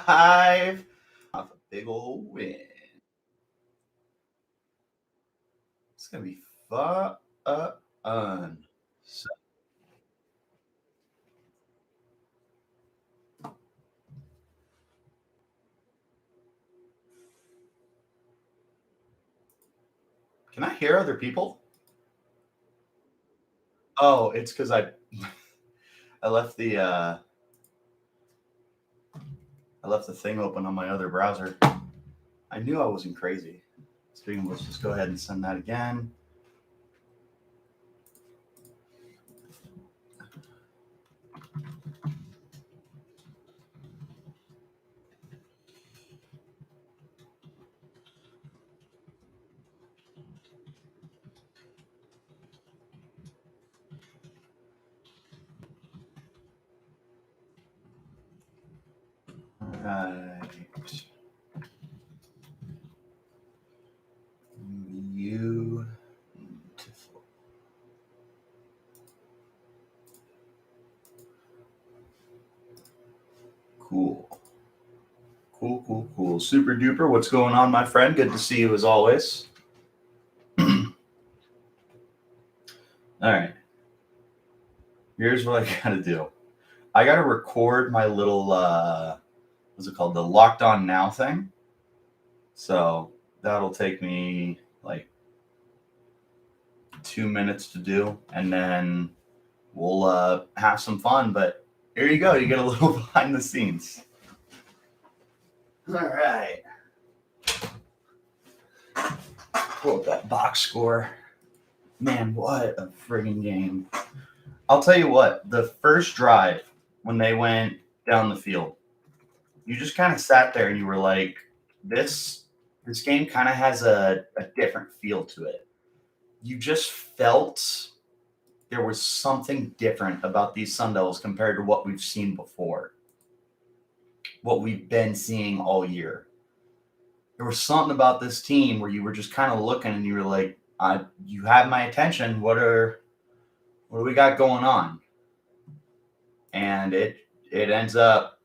live off a big old win. It's gonna be fun. So, can I hear other people? Oh, it's because I left the I left the thing open on my other browser. I knew I wasn't crazy. Speaking of, let's just go ahead and send that again. Right. Beautiful. Cool. Cool. Super duper. What's going on, my friend? Good to see you as always. All right. Here's what I gotta do. I gotta record my little what's it called? The Locked On Now thing. So that'll take me like 2 minutes to do, and then we'll have some fun. But here you go. You get a little behind the scenes. All right. Pull up that box score. Man, what a friggin' game. I'll tell you what, the first drive when they went down the field, you just kind of sat there and you were like, this game kind of has a different feel to it. You just felt there was something different about these Sun Devils compared to what we've seen before, what we've been seeing all year. There was something about this team where you were just kind of looking and you were like, you have my attention. What do we got going on? And it ends up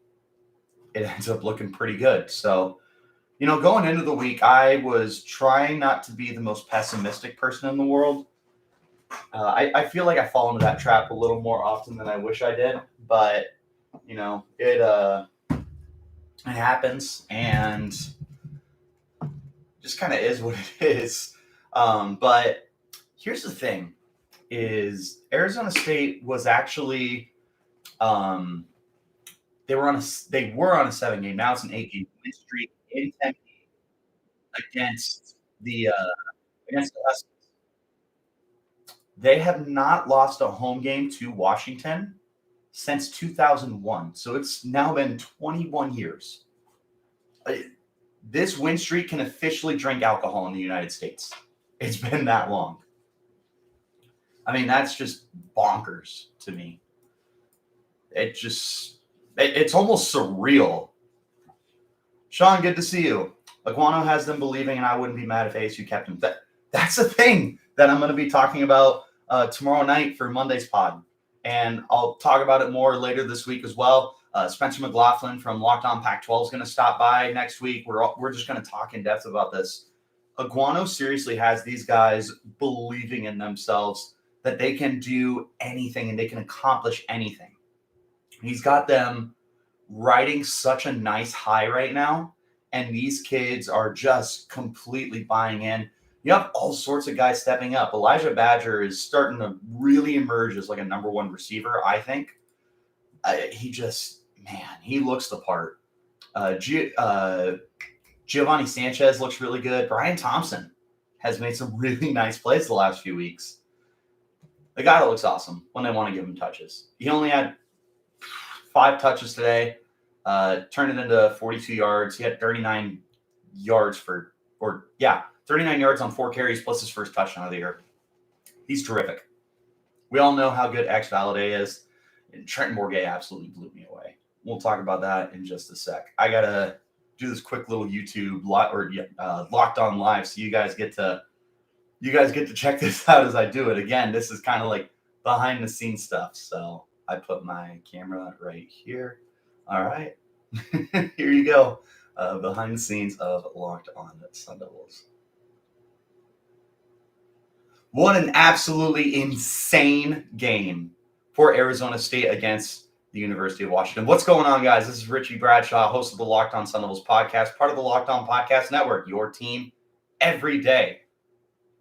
looking pretty good. So, going into the week, I was trying not to be the most pessimistic person in the world. I feel like I fall into that trap a little more often than I wish I did, but it happens and just kind of is what it is. But here's the thing: is Arizona State was actually they were on a 7-game. Now it's an 8-game win streak in Tempe against the Huskies. They have not lost a home game to Washington since 2001. So it's now been 21 years. This win streak can officially drink alcohol in the United States. It's been that long. I mean, that's just bonkers to me. It's almost surreal. Sean, good to see you. Aguano has them believing, and I wouldn't be mad if ASU kept him. That's a thing that I'm going to be talking about tomorrow night for Monday's pod. And I'll talk about it more later this week as well. Spencer McLaughlin from Locked On Pac-12 is going to stop by next week. We're just going to talk in depth about this. Aguano seriously has these guys believing in themselves that they can do anything and they can accomplish anything. He's got them riding such a nice high right now, and these kids are just completely buying in. You have all sorts of guys stepping up. Elijah Badger is starting to really emerge as like a number one receiver, I think. He looks the part. Giovanni Sanchez looks really good. Brian Thompson has made some really nice plays the last few weeks. The guy looks awesome when they want to give him touches. He only had 5 touches today, turned it into 42 yards. He had 39 yards 39 yards on 4 carries plus his first touchdown of the year. He's terrific. We all know how good X Valladay is. And Trenton Bourguet absolutely blew me away. We'll talk about that in just a sec. I got to do this quick little YouTube Locked On Live so you guys get to check this out as I do it. Again, this is kind of like behind the scenes stuff. So I put my camera right here. All right. Here you go. Behind the scenes of Locked On Sun Devils. What an absolutely insane game for Arizona State against the University of Washington. What's going on, guys? This is Richie Bradshaw, host of the Locked On Sun Devils podcast, part of the Locked On Podcast Network, your team every day.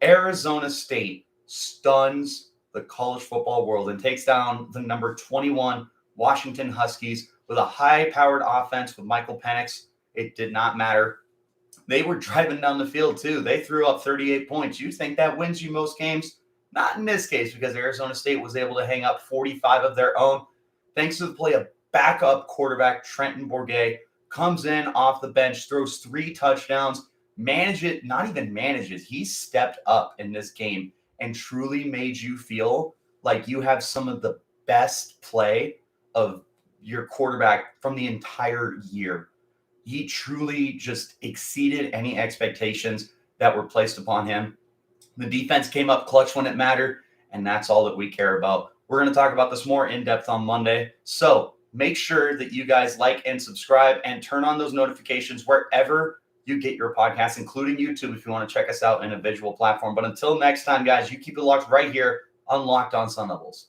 Arizona State stuns the college football world and takes down the number 21 Washington Huskies with a high-powered offense with Michael Penix. It did not matter. They were driving down the field, too. They threw up 38 points. You think that wins you most games? Not in this case, because Arizona State was able to hang up 45 of their own. Thanks to the play of backup quarterback Trenton Bourguet, comes in off the bench, throws 3 touchdowns, not even manages. He stepped up in this game and truly made you feel like you have some of the best play of your quarterback from the entire year. He truly just exceeded any expectations that were placed upon him. The defense came up clutch when it mattered, and that's all that we care about. We're going to talk about this more in depth on Monday. So make sure that you guys like and subscribe and turn on those notifications wherever you get your podcasts, including YouTube if you want to check us out in a visual platform. But until next time, guys, you keep it locked right here on Locked On Sun Devils.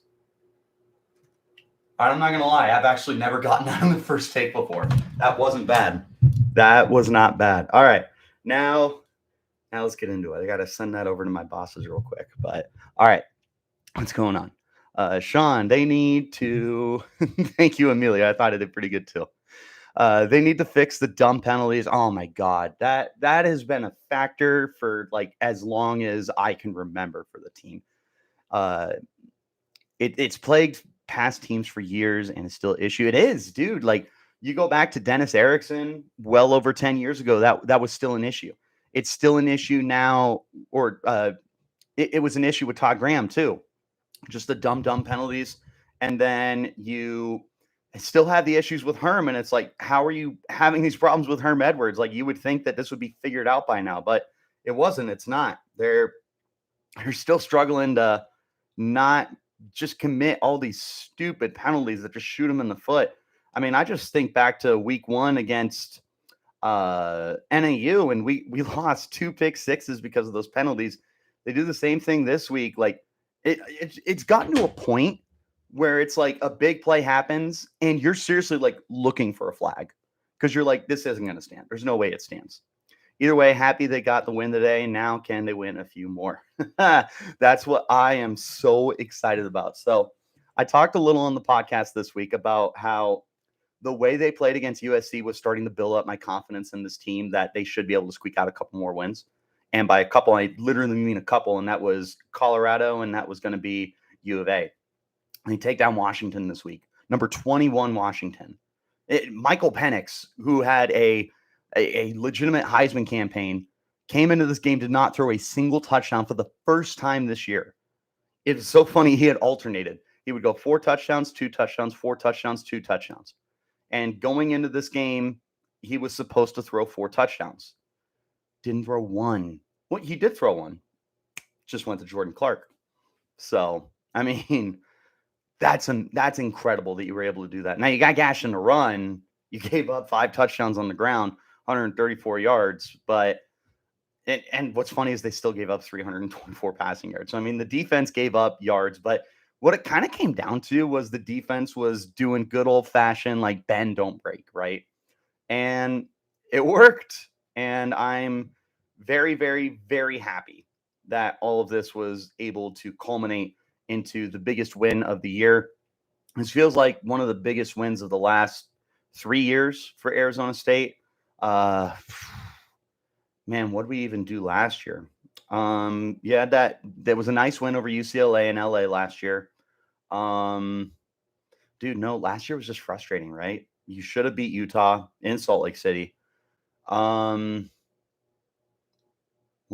I'm not going to lie. I've actually never gotten that on the first take before. That wasn't bad. That was not bad. All right. Now let's get into it. I got to send that over to my bosses real quick. But all right. What's going on? Sean, they need to thank you, Amelia. I thought I did pretty good too. They need to fix the dumb penalties. Oh my God. That has been a factor for like as long as I can remember for the team. It's plagued past teams for years and it's still an issue. It is, dude. Like you go back to Dennis Erickson well over 10 years ago, that was still an issue. It's still an issue now, or it was an issue with Todd Graham too. Just the dumb penalties. And then you still have the issues with Herm. And it's like, how are you having these problems with Herm Edwards? Like you would think that this would be figured out by now, but it wasn't. It's not. They're still struggling to not just commit all these stupid penalties that just shoot them in the foot. I mean, I just think back to week 1 against NAU, and we lost 2 pick sixes because of those penalties. They do the same thing this week. Like it's gotten to a point where it's like a big play happens and you're seriously like looking for a flag because you're like, this isn't going to stand. There's no way it stands. Either way, happy they got the win today. Now can they win a few more? That's what I am so excited about. So I talked a little on the podcast this week about how the way they played against USC was starting to build up my confidence in this team that they should be able to squeak out a couple more wins. And by a couple, I literally mean a couple, and that was Colorado, and that was going to be U of A. They take down Washington this week. Number 21 Washington. Michael Penix, who had a legitimate Heisman campaign, came into this game, did not throw a single touchdown for the first time this year. It's so funny. He had alternated. He would go 4 touchdowns, 2 touchdowns, 4 touchdowns, 2 touchdowns. And going into this game, he was supposed to throw 4 touchdowns. Didn't throw one. Well, he did throw one. Just went to Jordan Clark. So, I mean, that's incredible that you were able to do that. Now, you got gashed in the run. You gave up 5 touchdowns on the ground, 134 yards. But, and what's funny is they still gave up 324 passing yards. So, I mean, the defense gave up yards, but what it kind of came down to was the defense was doing good old-fashioned, like, bend, don't break, right? And it worked. And I'm very, very, very happy that all of this was able to culminate into the biggest win of the year. This feels like one of the biggest wins of the last 3 years for Arizona State. Man, what did we even do last year? Yeah, that was a nice win over UCLA and LA last year. Dude, no, last year was just frustrating, right? You should have beat Utah in Salt Lake City. What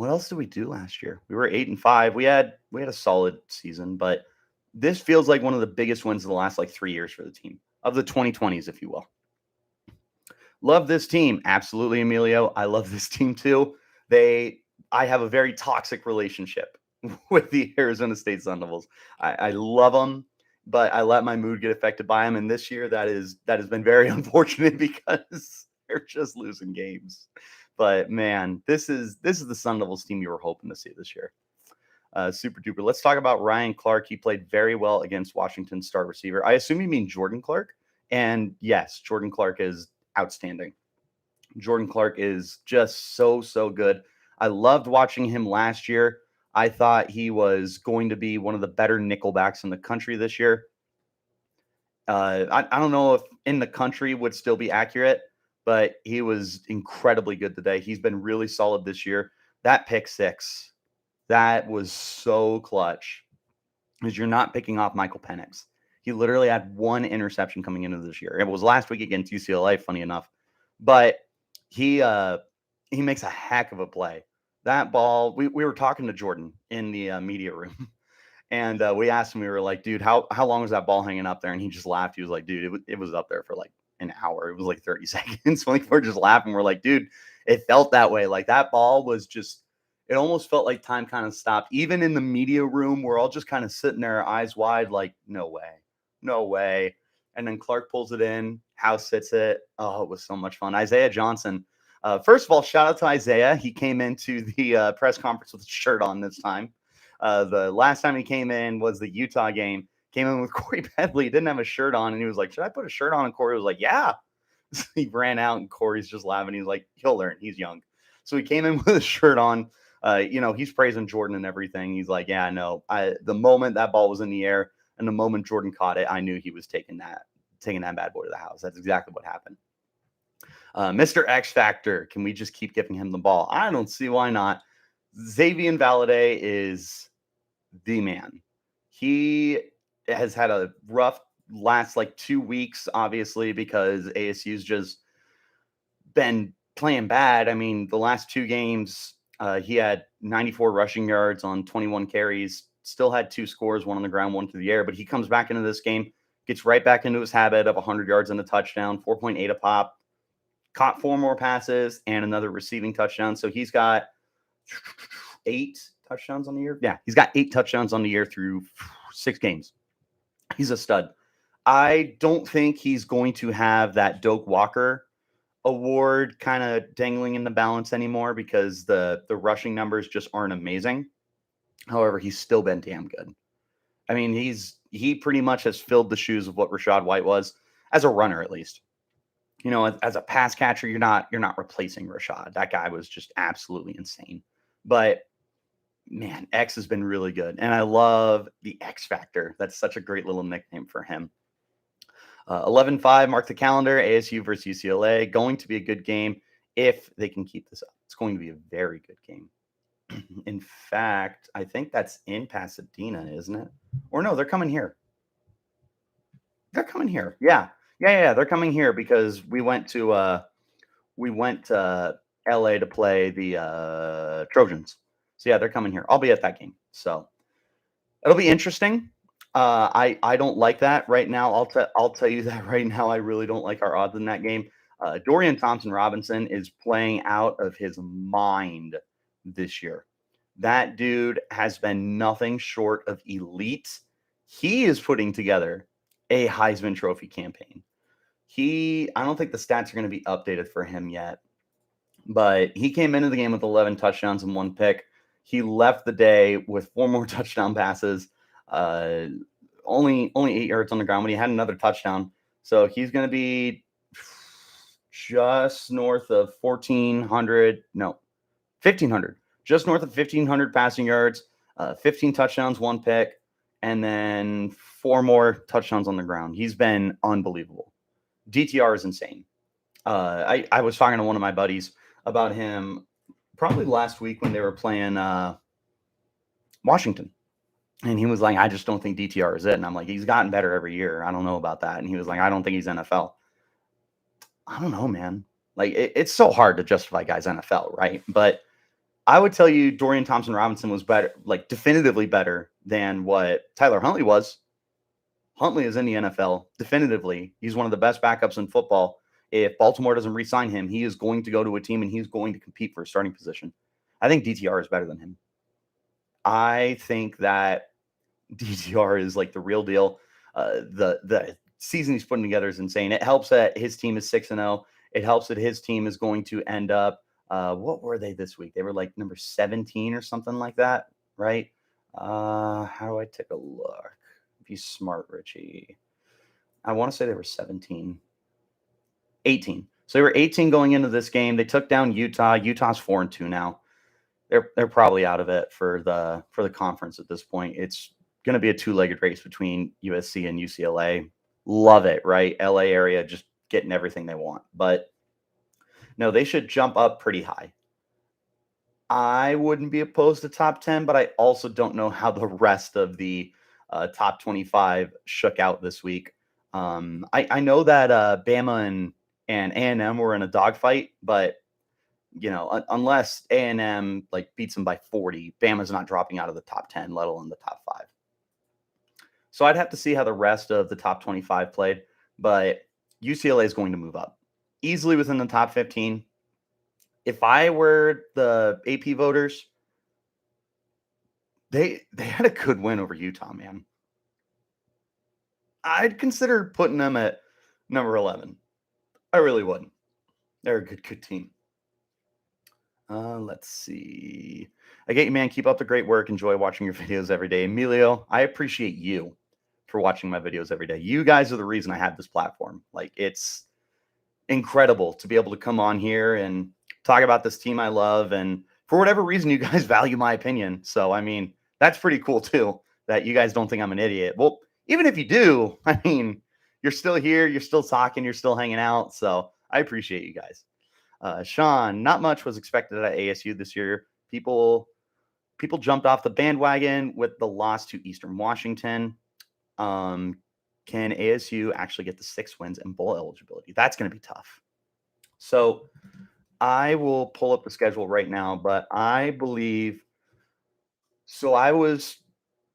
else did we do last year? We were 8-5. We had a solid season, but this feels like one of the biggest wins of the last like 3 years for the team, of the 2020s, if you will. Love this team. Absolutely, Emilio. I love this team too. I have a very toxic relationship with the Arizona State Sun Devils. I love them. but I let my mood get affected by them. And this year, that has been very unfortunate because they're just losing games. But man, this is the Sun Devils team you were hoping to see this year. Super duper. Let's talk about Ryan Clark. He played very well against Washington's star receiver. I assume you mean Jordan Clark. And yes, Jordan Clark is outstanding. Jordan Clark is just so good. I loved watching him last year. I thought he was going to be one of the better nickelbacks in the country this year. I don't know if in the country would still be accurate, but he was incredibly good today. He's been really solid this year. That pick six, that was so clutch because you're not picking off Michael Penix. He literally had one interception coming into this year. It was last week against UCLA, funny enough. But he makes a heck of a play. That ball, we were talking to Jordan in the media room, and we asked him, we were like, dude, how long was that ball hanging up there? And he just laughed. He was like, dude, it was up there for like an hour. It was like 30 seconds. We're just laughing. We're like, dude, it felt that way. Like that ball was just, it almost felt like time kind of stopped. Even in the media room, we're all just kind of sitting there, eyes wide, like, no way. And then Clark pulls it in, House hits it. Oh, it was so much fun. Isaiah Johnson. First of all, shout out to Isaiah. He came into the press conference with a shirt on this time. The last time he came in was the Utah game. Came in with Corey Bedley. Didn't have a shirt on. And he was like, should I put a shirt on? And Corey was like, yeah. He ran out and Corey's just laughing. He's like, he'll learn. He's young. So he came in with a shirt on. He's praising Jordan and everything. He's like, yeah, no. The moment that ball was in the air and the moment Jordan caught it, I knew he was taking that bad boy to the house. That's exactly what happened. Mr. X Factor, can we just keep giving him the ball? I don't see why not. Xavier Valladay is the man. He has had a rough last like 2 weeks, obviously, because ASU's just been playing bad. I mean, the last 2 games, he had 94 rushing yards on 21 carries, still had 2 scores, one on the ground, one through the air. But he comes back into this game, gets right back into his habit of 100 yards and a touchdown, 4.8 a pop, caught 4 more passes and another receiving touchdown. So he's got 8 touchdowns on the year. Yeah, he's got 8 touchdowns on the year through 6 games. He's a stud. I don't think he's going to have that Doak Walker award kind of dangling in the balance anymore because the rushing numbers just aren't amazing. However, he's still been damn good. I mean, he pretty much has filled the shoes of what Rachaad White was as a runner, at least. You know, as a pass catcher, you're not replacing Rachaad. That guy was just absolutely insane. But man, X has been really good. And I love the X Factor. That's such a great little nickname for him. 11-5, mark the calendar. ASU versus UCLA. Going to be a good game if they can keep this up. It's going to be a very good game. In fact, I think that's in Pasadena, isn't it? Or no, they're coming here. They're coming here. Yeah. They're coming here because we went to LA to play the Trojans. So yeah, they're coming here. I'll be at that game. So it'll be interesting. I don't like that right now. I'll tell you that right now. I really don't like our odds in that game. Dorian Thompson-Robinson is playing out of his mind this year. That dude has been nothing short of elite. He is putting together a Heisman Trophy campaign. I don't think the stats are going to be updated for him yet, but he came into the game with 11 touchdowns and 1 pick. He left the day with 4 more touchdown passes, only 8 yards on the ground, but he had another touchdown. So he's going to be just north of 1,500, just north of 1,500 passing yards, 15 touchdowns, 1 pick, and then 4 more touchdowns on the ground. He's been unbelievable. DTR is insane. I was talking to one of my buddies about him probably last week when they were playing Washington. And he was like, I just don't think DTR is it. And I'm like, he's gotten better every year. I don't know about that. And he was like, I don't think he's NFL. I don't know, man. Like, it's so hard to justify guys NFL, right? But I would tell you Dorian Thompson-Robinson was better, like definitively better than what Tyler Huntley was. Huntley is in the NFL, definitively. He's one of the best backups in football. If Baltimore doesn't re-sign him, he is going to go to a team and he's going to compete for a starting position. I think DTR is better than him. I think that DTR is like the real deal. The season he's putting together is insane. It helps that his team is 6-0. It helps that his team is going to end up. What were they this week? They were like number 17 or something like that, right? How do I take a look? Be smart, Richie. I want to say they were 17. 18. So they were 18 going into this game. They took down Utah. Utah's 4-2 now. They're probably out of it for the conference at this point. It's going to be a two-legged race between USC and UCLA. Love it, right? LA area just getting everything they want. But no, they should jump up pretty high. I wouldn't be opposed to top 10, but I also don't know how the rest of the top 25 shook out this week. I know that Bama and A&M were in a dogfight, but unless A&M like beats them by 40, Bama's not dropping out of the top 10, let alone the top 5. So I'd have to see how the rest of the top 25 played, but UCLA is going to move up easily within the top 15. If I were the AP voters, they had a good win over Utah, man. I'd consider putting them at number 11. I really would. They're a good team. Let's see. I get you, man. Keep up the great work. Enjoy watching your videos every day. Emilio, I appreciate you for watching my videos every day. You guys are the reason I have this platform. Like, it's incredible to be able to come on here and talk about this team I love. And for whatever reason, you guys value my opinion. So, I mean, that's pretty cool too, that you guys don't think I'm an idiot. Well, even if you do, I mean, you're still here, you're still talking, you're still hanging out. So I appreciate you guys. Sean, not much was expected at ASU this year. People jumped off the bandwagon with the loss to Eastern Washington. Can ASU actually get the 6 wins and bowl eligibility? That's going to be tough. So I will pull up the schedule right now, but I believe so. I was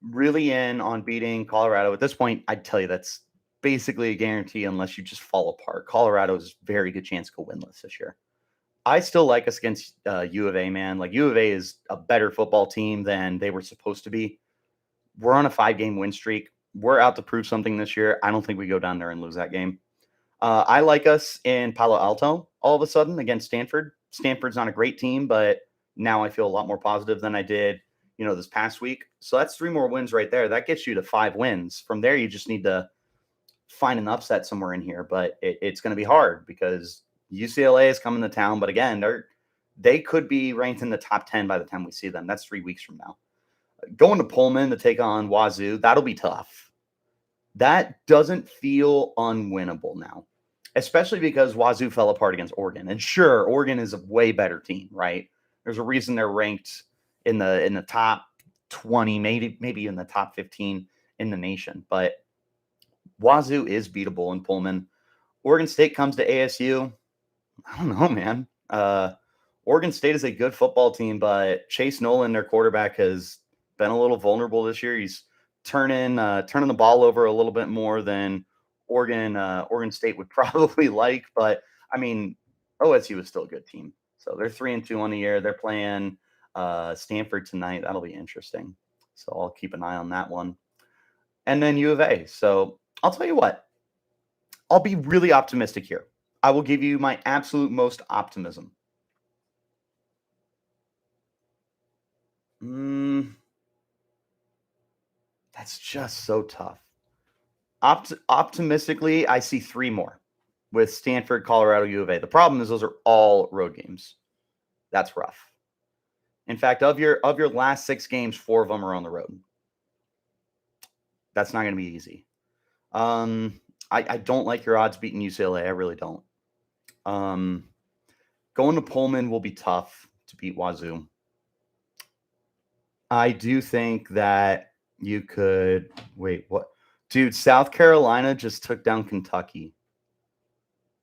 really in on beating Colorado. At this point, I'd tell you that's basically a guarantee unless you just fall apart. Colorado's very good chance to go winless this year. I still like us against U of A, man. Like, U of A is a better football team than they were supposed to be. We're on a 5-game win streak. We're out to prove something this year. I don't think we go down there and lose that game. I like us in Palo Alto all of a sudden against Stanford. Stanford's not a great team, but now I feel a lot more positive than I did, this past week. So that's 3 more wins right there. That gets you to 5 wins. From there, you just need to find an upset somewhere in here, but it's going to be hard because UCLA is coming to town. But again, they could be ranked in the top 10 by the time we see them. That's 3 weeks from now. Going to Pullman to take on Wazoo, that'll be tough. That doesn't feel unwinnable now, especially because Wazoo fell apart against Oregon. And sure, Oregon is a way better team, right? There's a reason they're ranked in the top 20, maybe in the top 15 in the nation. But Wazoo is beatable in Pullman. Oregon State comes to ASU. I don't know, man. Oregon State is a good football team, but Chase Nolan, their quarterback, has been a little vulnerable this year. He's turning the ball over a little bit more than Oregon State would probably like. But I mean, OSU is still a good team. So they're 3-2 on the year. They're playing Stanford tonight. That'll be interesting. So I'll keep an eye on that one. And then U of A. So I'll tell you what. I'll be really optimistic here. I will give you my absolute most optimism. That's just so tough. Optimistically, I see 3 more with Stanford, Colorado, U of A. The problem is those are all road games. That's rough. In fact, of your last 6 games, 4 of them are on the road. That's not going to be easy. I don't like your odds beating UCLA. I really don't. Going to Pullman will be tough to beat Wazoo. I do think that you could wait. What, dude? South Carolina just took down Kentucky.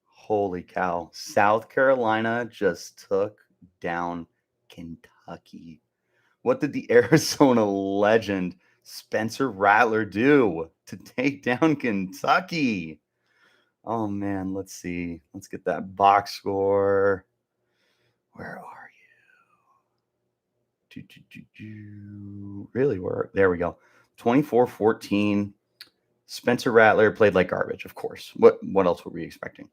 Holy cow! South Carolina just took down Kentucky. What did the Arizona legend Spencer Rattler do to take down Kentucky? Oh man, let's see. Let's get that box score. Where are you? Really, where? There we go. 24-14. Spencer Rattler played like garbage, of course. What else were we expecting?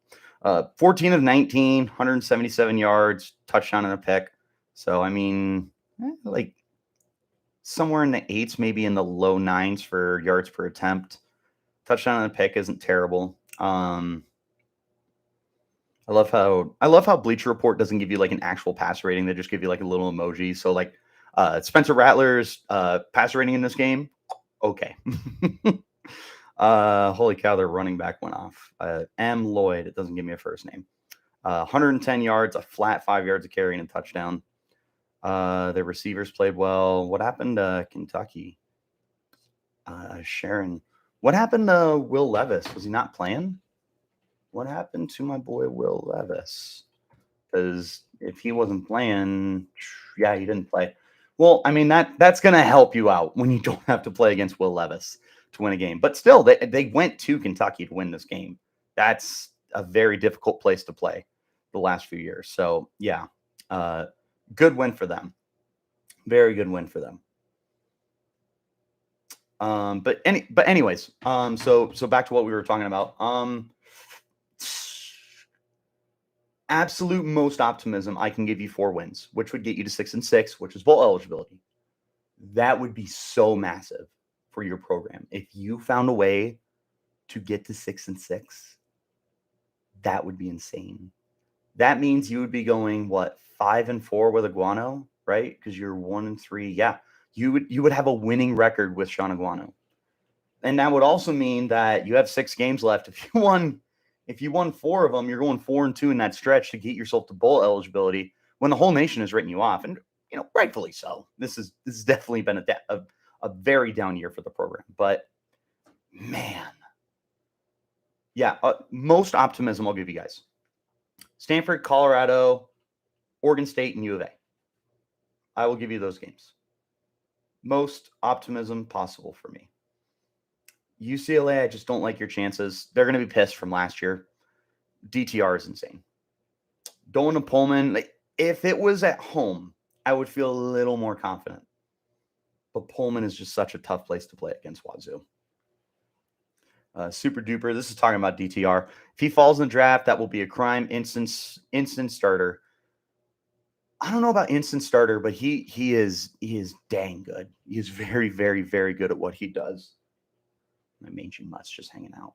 14 of 19, 177 yards, touchdown and a pick. So, I mean, like somewhere in the eights, maybe in the low nines for yards per attempt. Touchdown and a pick isn't terrible. I love how Bleacher Report doesn't give you like an actual pass rating. They just give you like a little emoji. So like Spencer Rattler's pass rating in this game, okay. Holy cow, their running back went off. M. Lloyd, it doesn't give me a first name. 110 yards, a flat 5 yards of carry and a touchdown. Their receivers played well. What happened to Kentucky? Sharon. What happened to Will Levis? Was he not playing? What happened to my boy Will Levis? Because if he wasn't playing, yeah, he didn't play. Well, I mean, that's going to help you out when you don't have to play against Will Levis to win a game. But still, they went to Kentucky to win this game. That's a very difficult place to play the last few years. So, yeah, good win for them. Very good win for them. But anyways, so back to what we were talking about. Absolute most optimism, I can give you 4 wins, which would get you to 6-6, which is bowl eligibility. That would be so massive for your program. If you found a way to get to 6-6, that would be insane. That means you would be going, 5-4 with Iguano, right? Because you're 1-3. Yeah, you would have a winning record with Sean Iguano. And that would also mean that you have 6 games left. If you won 4 of them, you're going 4-2 in that stretch to get yourself to bowl eligibility when the whole nation has written you off, and rightfully so. This has definitely been a very down year for the program. But man, yeah, most optimism I'll give you guys: Stanford, Colorado, Oregon State, and U of A. I will give you those games. Most optimism possible for me. UCLA, I just don't like your chances. They're going to be pissed from last year. DTR is insane. Going to Pullman, if it was at home, I would feel a little more confident. But Pullman is just such a tough place to play against Wazoo. Super duper. This is talking about DTR. If he falls in the draft, that will be a crime. Instant starter. I don't know about instant starter, but he is dang good. He is very, very, very good at what he does. My mangy mutt's just hanging out.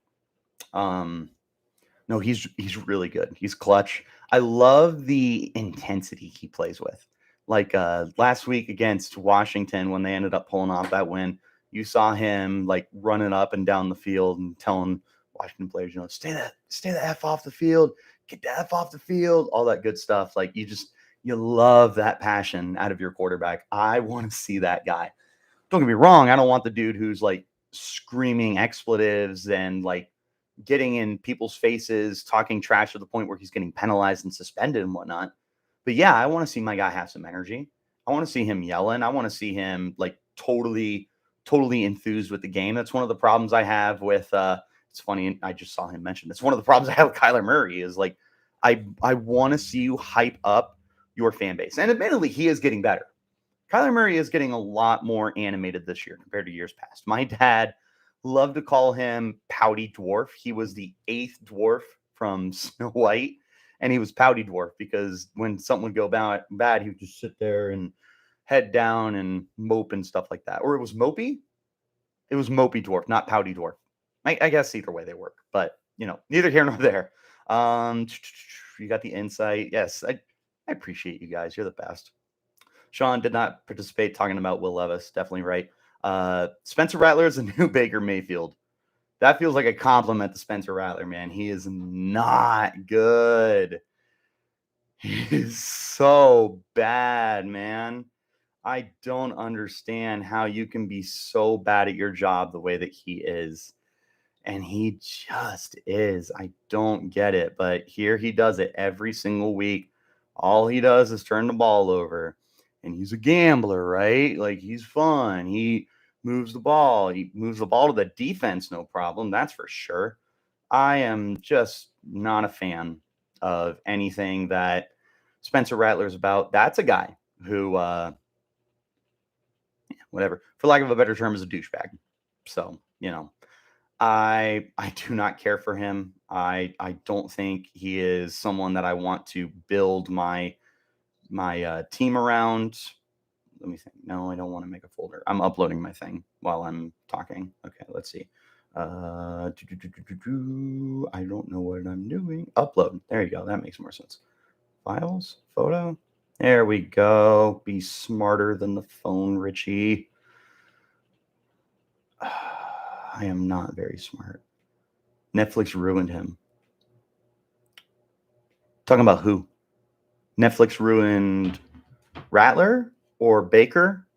No, he's really good. He's clutch. I love the intensity he plays with. Like last week against Washington, when they ended up pulling off that win, you saw him like running up and down the field and telling Washington players, stay the F off the field, get the F off the field, all that good stuff. Like you love that passion out of your quarterback. I want to see that guy. Don't get me wrong. I don't want the dude who's like screaming expletives and like getting in people's faces, talking trash to the point where he's getting penalized and suspended and whatnot. But yeah, I want to see my guy have some energy. I want to see him yelling. I want to see him like totally enthused with the game. That's one of the problems I have with it's funny, I just saw him mention this. One of the problems I have with Kyler Murray is like I want to see you hype up your fan base. And admittedly, he is getting better. Kyler Murray is getting a lot more animated this year compared to years past. My dad loved to call him Pouty Dwarf. He was the 8th dwarf from Snow White, and he was Pouty Dwarf because when something would go bad, he would just sit there and head down and mope and stuff like that. Or it was Mopey? It was Mopey Dwarf, not Pouty Dwarf. I guess either way they work, but neither here nor there. You got the insight. Yes, I appreciate you guys. You're the best. Sean did not participate talking about Will Levis. Definitely right. Spencer Rattler is a new Baker Mayfield. That feels like a compliment to Spencer Rattler, man. He is not good. He is so bad, man. I don't understand how you can be so bad at your job the way that he is. And he just is. I don't get it. But here he does it every single week. All he does is turn the ball over. And he's a gambler, right? Like, he's fun. He moves the ball. He moves the ball to the defense, no problem. That's for sure. I am just not a fan of anything that Spencer Rattler's about. That's a guy who, whatever, for lack of a better term, is a douchebag. So, I do not care for him. I don't think he is someone that I want to build my team around. Let me think. No, I don't want to make a folder. I'm uploading my thing while I'm talking. Okay, let's see. I don't know what I'm doing. Upload. There you go. That makes more sense. Files, photo. There we go. Be smarter than the phone, Richie. I am not very smart. Netflix ruined him. Talking about who? Netflix ruined Rattler or Baker?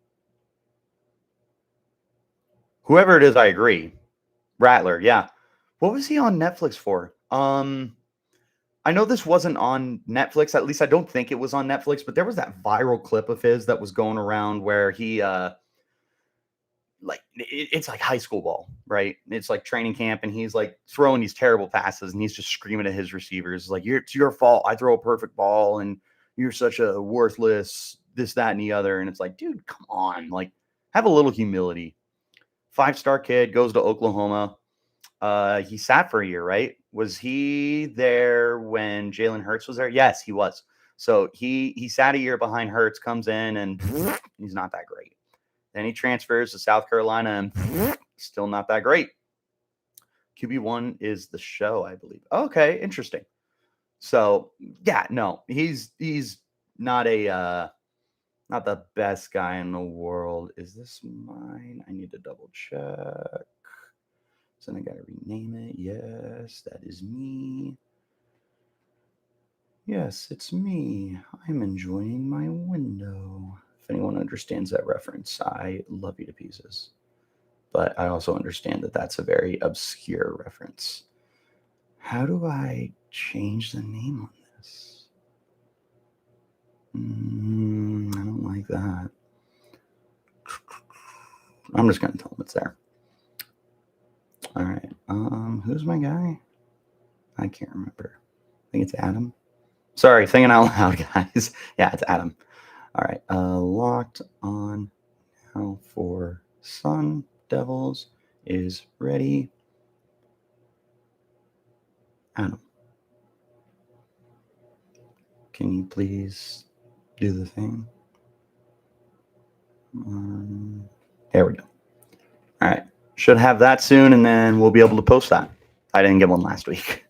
Whoever it is, I agree. Rattler, yeah. What was he on Netflix for? I know this wasn't on Netflix. At least I don't think it was on Netflix, but there was that viral clip of his that was going around where he it's like high school ball, right? It's like training camp, and he's like throwing these terrible passes, and he's just screaming at his receivers, like, it's your fault. I throw a perfect ball, and you're such a worthless this, that, and the other. And it's like, dude, come on, like, have a little humility. 5-star kid, goes to Oklahoma. He sat for a year, right? Was he there when Jalen Hurts was there? Yes, he was. So he sat a year behind Hurts, comes in, and he's not that great. Then he transfers to South Carolina, and still not that great. QB1 is the show, I believe. Okay, interesting. So yeah, no, he's not not the best guy in the world. Is this mine? I need to double check. So I got to rename it. Yes, that is me. Yes, it's me. I'm enjoying my window. If anyone understands that reference, I love you to pieces. But I also understand that that's a very obscure reference. How do I change the name on this? I don't like that. I'm just going to tell him it's there. All right. Who's my guy? I can't remember. I think it's Adam. Sorry, thinking out loud, guys. Yeah, it's Adam. All right. Locked on now for Sun Devils is ready. Adam, can you please do the thing? There we go. All right. Should have that soon, and then we'll be able to post that. I didn't get one last week.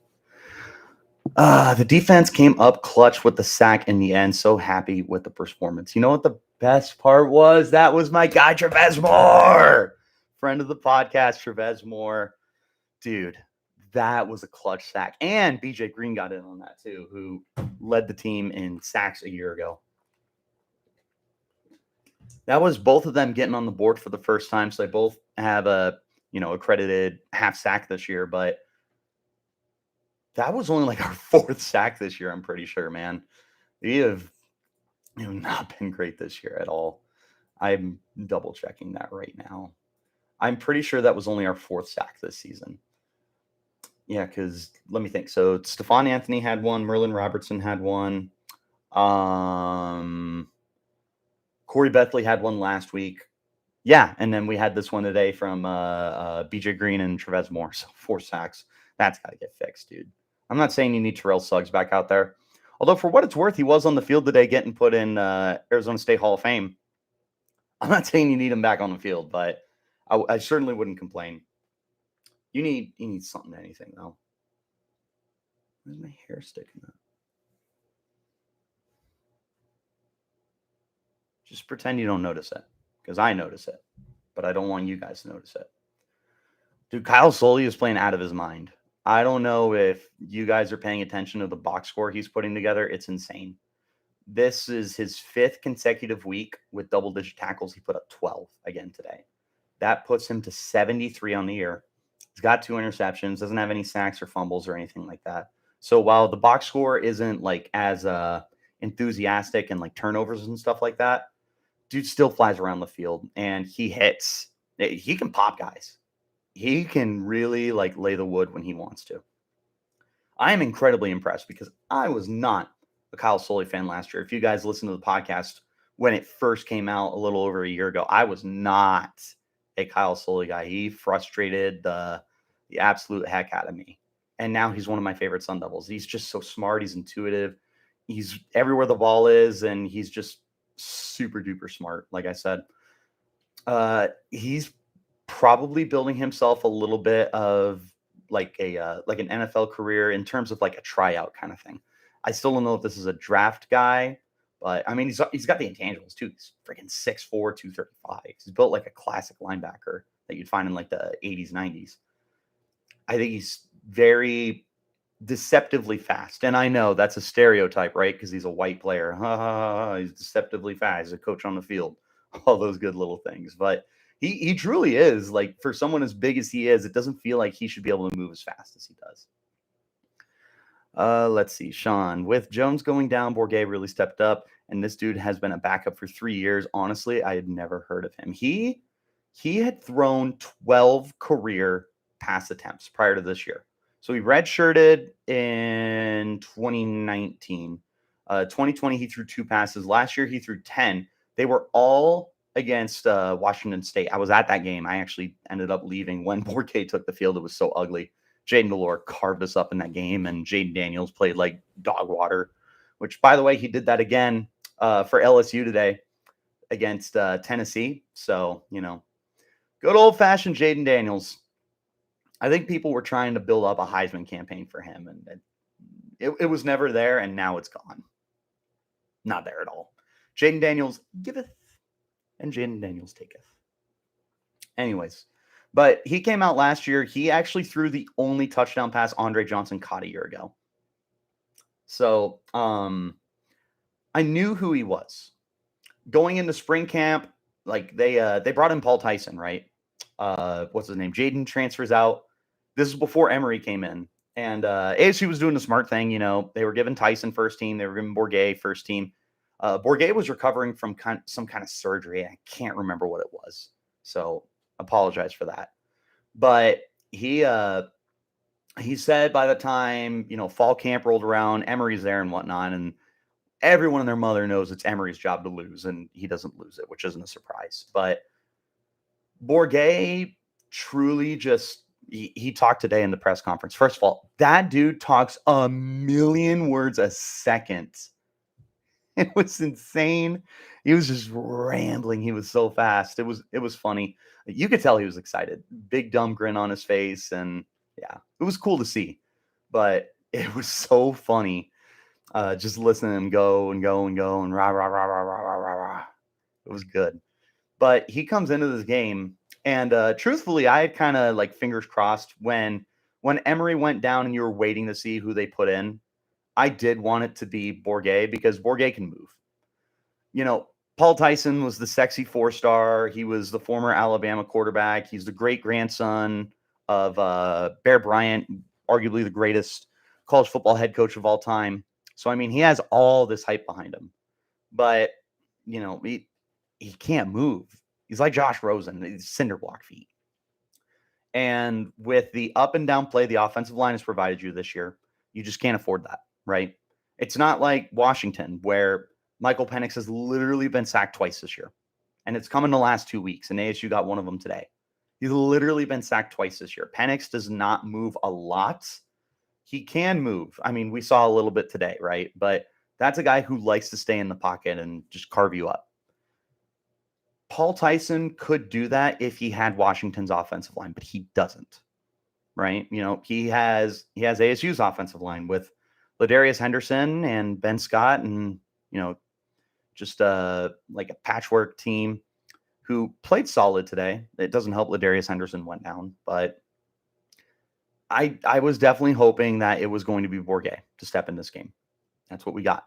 The defense came up clutch with the sack in the end. So happy with the performance. You know what the best part was? That was my guy, Trevez Moore. Friend of the podcast, Trevez Moore. Dude, that was a clutch sack. And BJ Green got in on that too, who led the team in sacks a year ago. That was both of them getting on the board for the first time. So they both have a, accredited half sack this year, but that was only like our fourth sack this year, I'm pretty sure, man. We have not been great this year at all. I'm double checking that right now. I'm pretty sure that was only our fourth sack this season. Yeah, because let me think. So Stephon Anthony had one. Merlin Robertson had one. Corey Bethley had one last week. Yeah, and then we had this one today from BJ Green and Trevez Moore. So 4 sacks. That's got to get fixed, dude. I'm not saying you need Terrell Suggs back out there. Although, for what it's worth, he was on the field today getting put in Arizona State Hall of Fame. I'm not saying you need him back on the field, but I certainly wouldn't complain. You need something to anything, though. Where's my hair sticking up? Just pretend you don't notice it, because I notice it, but I don't want you guys to notice it. Dude, Kyle Soley is playing out of his mind. I don't know if you guys are paying attention to the box score he's putting together. It's insane. This is his 5th consecutive week with double-digit tackles. He put up 12 again today. That puts him to 73 on the year. He's got 2 interceptions, doesn't have any sacks or fumbles or anything like that. So while the box score isn't like as enthusiastic and like turnovers and stuff like that, dude still flies around the field and he hits. He can pop guys. He can really like lay the wood when he wants to. I am incredibly impressed because I was not a Kyle Soley fan last year. If you guys listened to the podcast when it first came out a little over a year ago, I was not a Kyle Soley guy. He frustrated the the absolute heck out of me. And now he's one of my favorite Sun Devils. He's just so smart. He's intuitive. He's everywhere the ball is, and he's just super duper smart. Like I said, he's probably building himself a little bit of like an NFL career in terms of like a tryout kind of thing. I still don't know if this is a draft guy, but I mean he's got the intangibles too. He's freaking 6'4", 235. He's built like a classic linebacker that you'd find in like the 80s, 90s. I think he's very deceptively fast. And I know that's a stereotype, right? Because he's a white player. He's deceptively fast. He's a coach on the field. All those good little things. But he truly is. Like, for someone as big as he is, it doesn't feel like he should be able to move as fast as he does. Let's see. Sean, with Jones going down, Bourguet really stepped up. And this dude has been a backup for 3 years. Honestly, I had never heard of him. He had thrown 12 career pass attempts prior to this year. So he redshirted in 2019. 2020, he threw 2 passes. Last year, he threw 10. They were all against Washington State. I was at that game. I actually ended up leaving when Bourguet took the field. It was so ugly. Jayden Daniels carved us up in that game, and Jayden Daniels played like dog water, which, by the way, he did that again for LSU today against Tennessee. So, good old-fashioned Jayden Daniels. I think people were trying to build up a Heisman campaign for him, and it was never there, and now it's gone. Not there at all. Jayden Daniels giveth, and Jayden Daniels taketh. Anyways, but he came out last year. He actually threw the only touchdown pass Andre Johnson caught a year ago. So I knew who he was. Going into spring camp, like they brought in Paul Tyson, right? What's his name? Jayden transfers out. This is before Emory came in. And ASU was doing the smart thing. They were giving Tyson first team. They were giving Bourguet first team. Bourguet was recovering from some kind of surgery. I can't remember what it was. So apologize for that. But he said by the time, fall camp rolled around, Emory's there and whatnot. And everyone and their mother knows it's Emory's job to lose. And he doesn't lose it, which isn't a surprise. But Bourguet truly just... He talked today in the press conference. First of all, that dude talks a million words a second. It was insane. He was just rambling. He was so fast. It was funny. You could tell he was excited. Big dumb grin on his face. And yeah, it was cool to see. But it was so funny just listening to him go and go and go and rah, rah, rah, rah, rah, rah, rah, rah. It was good. But he comes into this game. And truthfully, I had kind of like fingers crossed when Emory went down and you were waiting to see who they put in. I did want it to be Bourguet because Bourguet can move. Paul Tyson was the sexy 4-star. He was the former Alabama quarterback. He's the great grandson of Bear Bryant, arguably the greatest college football head coach of all time. So, I mean, he has all this hype behind him. But, he can't move. He's like Josh Rosen, he's cinder block feet. And with the up and down play the offensive line has provided you this year, you just can't afford that, right? It's not like Washington, where Michael Penix has literally been sacked twice this year. And it's come in the last 2 weeks, and ASU got one of them today. He's literally been sacked twice this year. Penix does not move a lot. He can move. I mean, we saw a little bit today, right? But that's a guy who likes to stay in the pocket and just carve you up. Paul Tyson could do that if he had Washington's offensive line, but he doesn't, right? He has ASU's offensive line with Ladarius Henderson and Ben Scott and, just like a patchwork team who played solid today. It doesn't help Ladarius Henderson went down, but I was definitely hoping that it was going to be Bourguet to step in this game. That's what we got.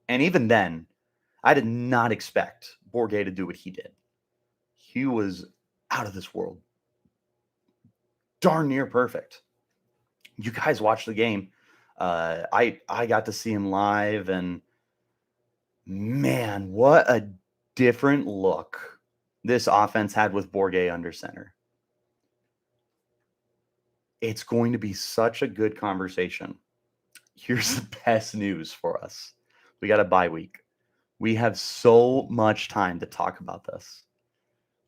And even then, I did not expect Bourguet to do what he did. He was out of this world. Darn near perfect. You guys watched the game. I got to see him live, and man, what a different look this offense had with Bourguet under center. It's going to be such a good conversation. Here's the best news for us. We got a bye week. We have so much time to talk about this.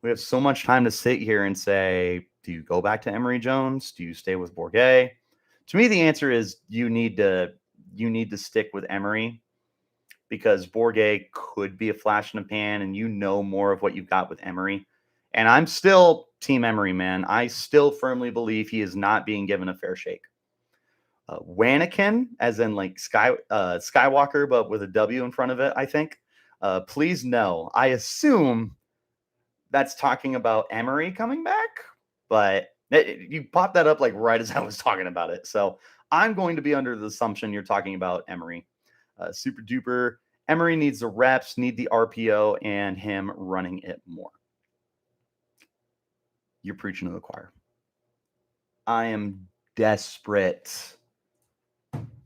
We have so much time to sit here and say, Do you go back to Emory Jones? Do you stay with Bourget? To me, the answer is you need to stick with Emory, because Bourget could be a flash in the pan, and you know more of what you've got with Emory. And I'm still Team Emory, man. I still firmly believe he is not being given a fair shake. Wanakin, as in like Skywalker, but with a W in front of it, I think. Please no. I assume that's talking about Emory coming back, but you popped that up like right as I was talking about it. So I'm going to be under the assumption you're talking about Emory. Super duper. Emory needs the reps, need the RPO, and him running it more. You're preaching to the choir. I am desperate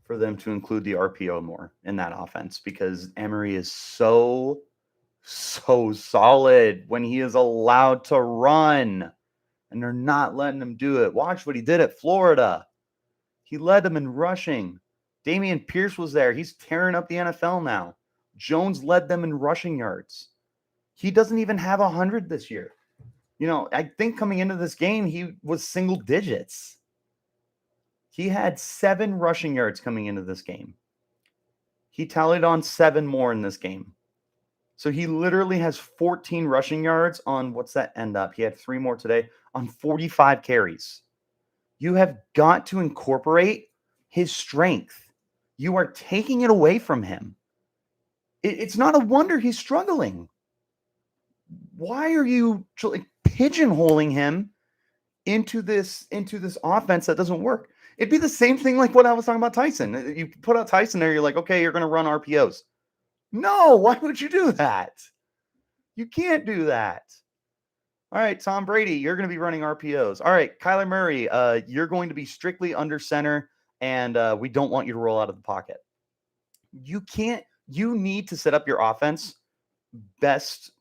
for them to include the RPO more in that offense, because Emory is so solid when he is allowed to run, and they're not letting him do it. Watch what he did at Florida. He led them in rushing. Damian Pierce was there. He's tearing up the NFL now. Jones led them in rushing yards. He doesn't even have 100 this year. I think coming into this game, he was single digits. He had 7 rushing yards coming into this game. He tallied on 7 more in this game. So he literally has 14 rushing yards on, what's that end up? He had 3 more today on 45 carries. You have got to incorporate his strength. You are taking it away from him. It's not a wonder he's struggling. Why are you pigeonholing him into this offense that doesn't work? It'd be the same thing like what I was talking about Tyson. You put out Tyson there, you're like, okay, you're going to run RPOs. No, why would you do that? You can't do that. All right, Tom Brady, you're going to be running RPOs. All right, Kyler Murray, you're going to be strictly under center, and we don't want you to roll out of the pocket. You need to set up your offense best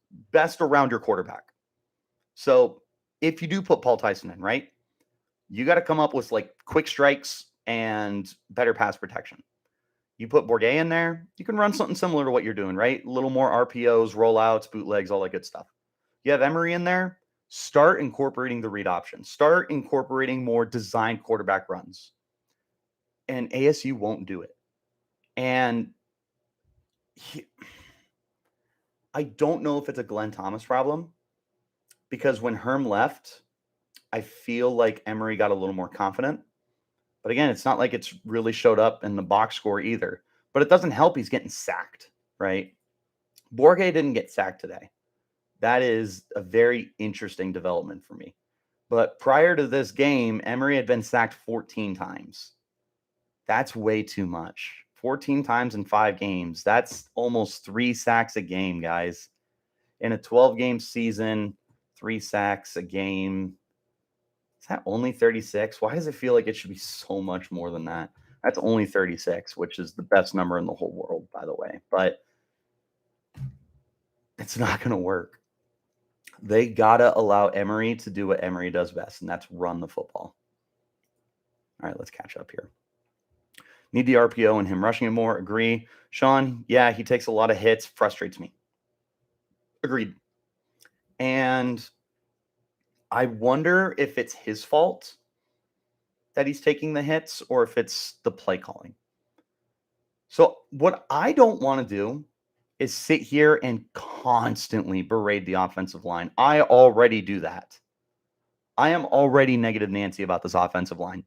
around your quarterback. So if you do put Paul Tyson in, right, you got to come up with like quick strikes and better pass protection. You put Bourget in there, you can run something similar to what you're doing, right? A little more RPOs, rollouts, bootlegs, all that good stuff. You have Emory in there, start incorporating the read option. Start incorporating more designed quarterback runs. And ASU won't do it. And I don't know if it's a Glenn Thomas problem, because when Herm left, I feel like Emory got a little more confident. But again, it's not like it's really showed up in the box score either. But it doesn't help he's getting sacked, right? Bourget didn't get sacked today. That is a very interesting development for me. But prior to this game, Emory had been sacked 14 times. That's way too much. 14 times in 5 games. That's almost 3 sacks a game, guys. In a 12-game season, 3 sacks a game. Is that only 36? Why does it feel like it should be so much more than that? That's only 36, which is the best number in the whole world, by the way. But it's not going to work. They got to allow Emory to do what Emory does best, and that's run the football. All right, let's catch up here. Need the RPO and him rushing it more. Agree. Sean, yeah, he takes a lot of hits. Frustrates me. Agreed. And I wonder if it's his fault that he's taking the hits or if it's the play calling. So what I don't want to do is sit here and constantly berate the offensive line. I already do that. I am already negative Nancy about this offensive line.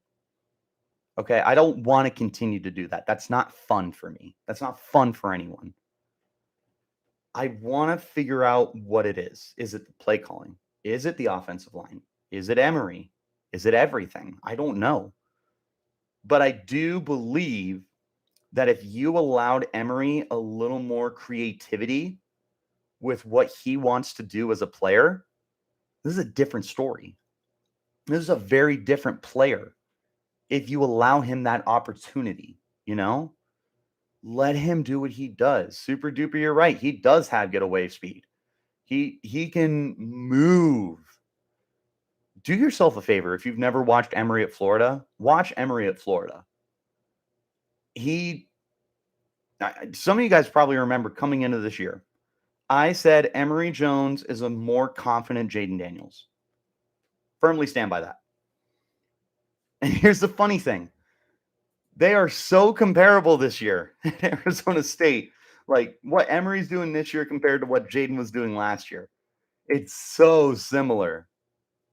Okay, I don't want to continue to do that. That's not fun for me. That's not fun for anyone. I want to figure out what it is. Is it the play calling? Is it the offensive line? Is it Emory? Is it everything? I don't know. But I do believe that if you allowed Emory a little more creativity with what he wants to do as a player, this is a different story. This is a very different player. If you allow him that opportunity, let him do what he does. Super duper, you're right. He does have getaway speed. He can move. Do yourself a favor. If you've never watched Emory at Florida, watch Emory at Florida. Some of you guys probably remember coming into this year, I said Emory Jones is a more confident Jayden Daniels. Firmly stand by that. And here's the funny thing. They are so comparable this year at Arizona State. Like what Emory's doing this year compared to what Jayden was doing last year. It's so similar.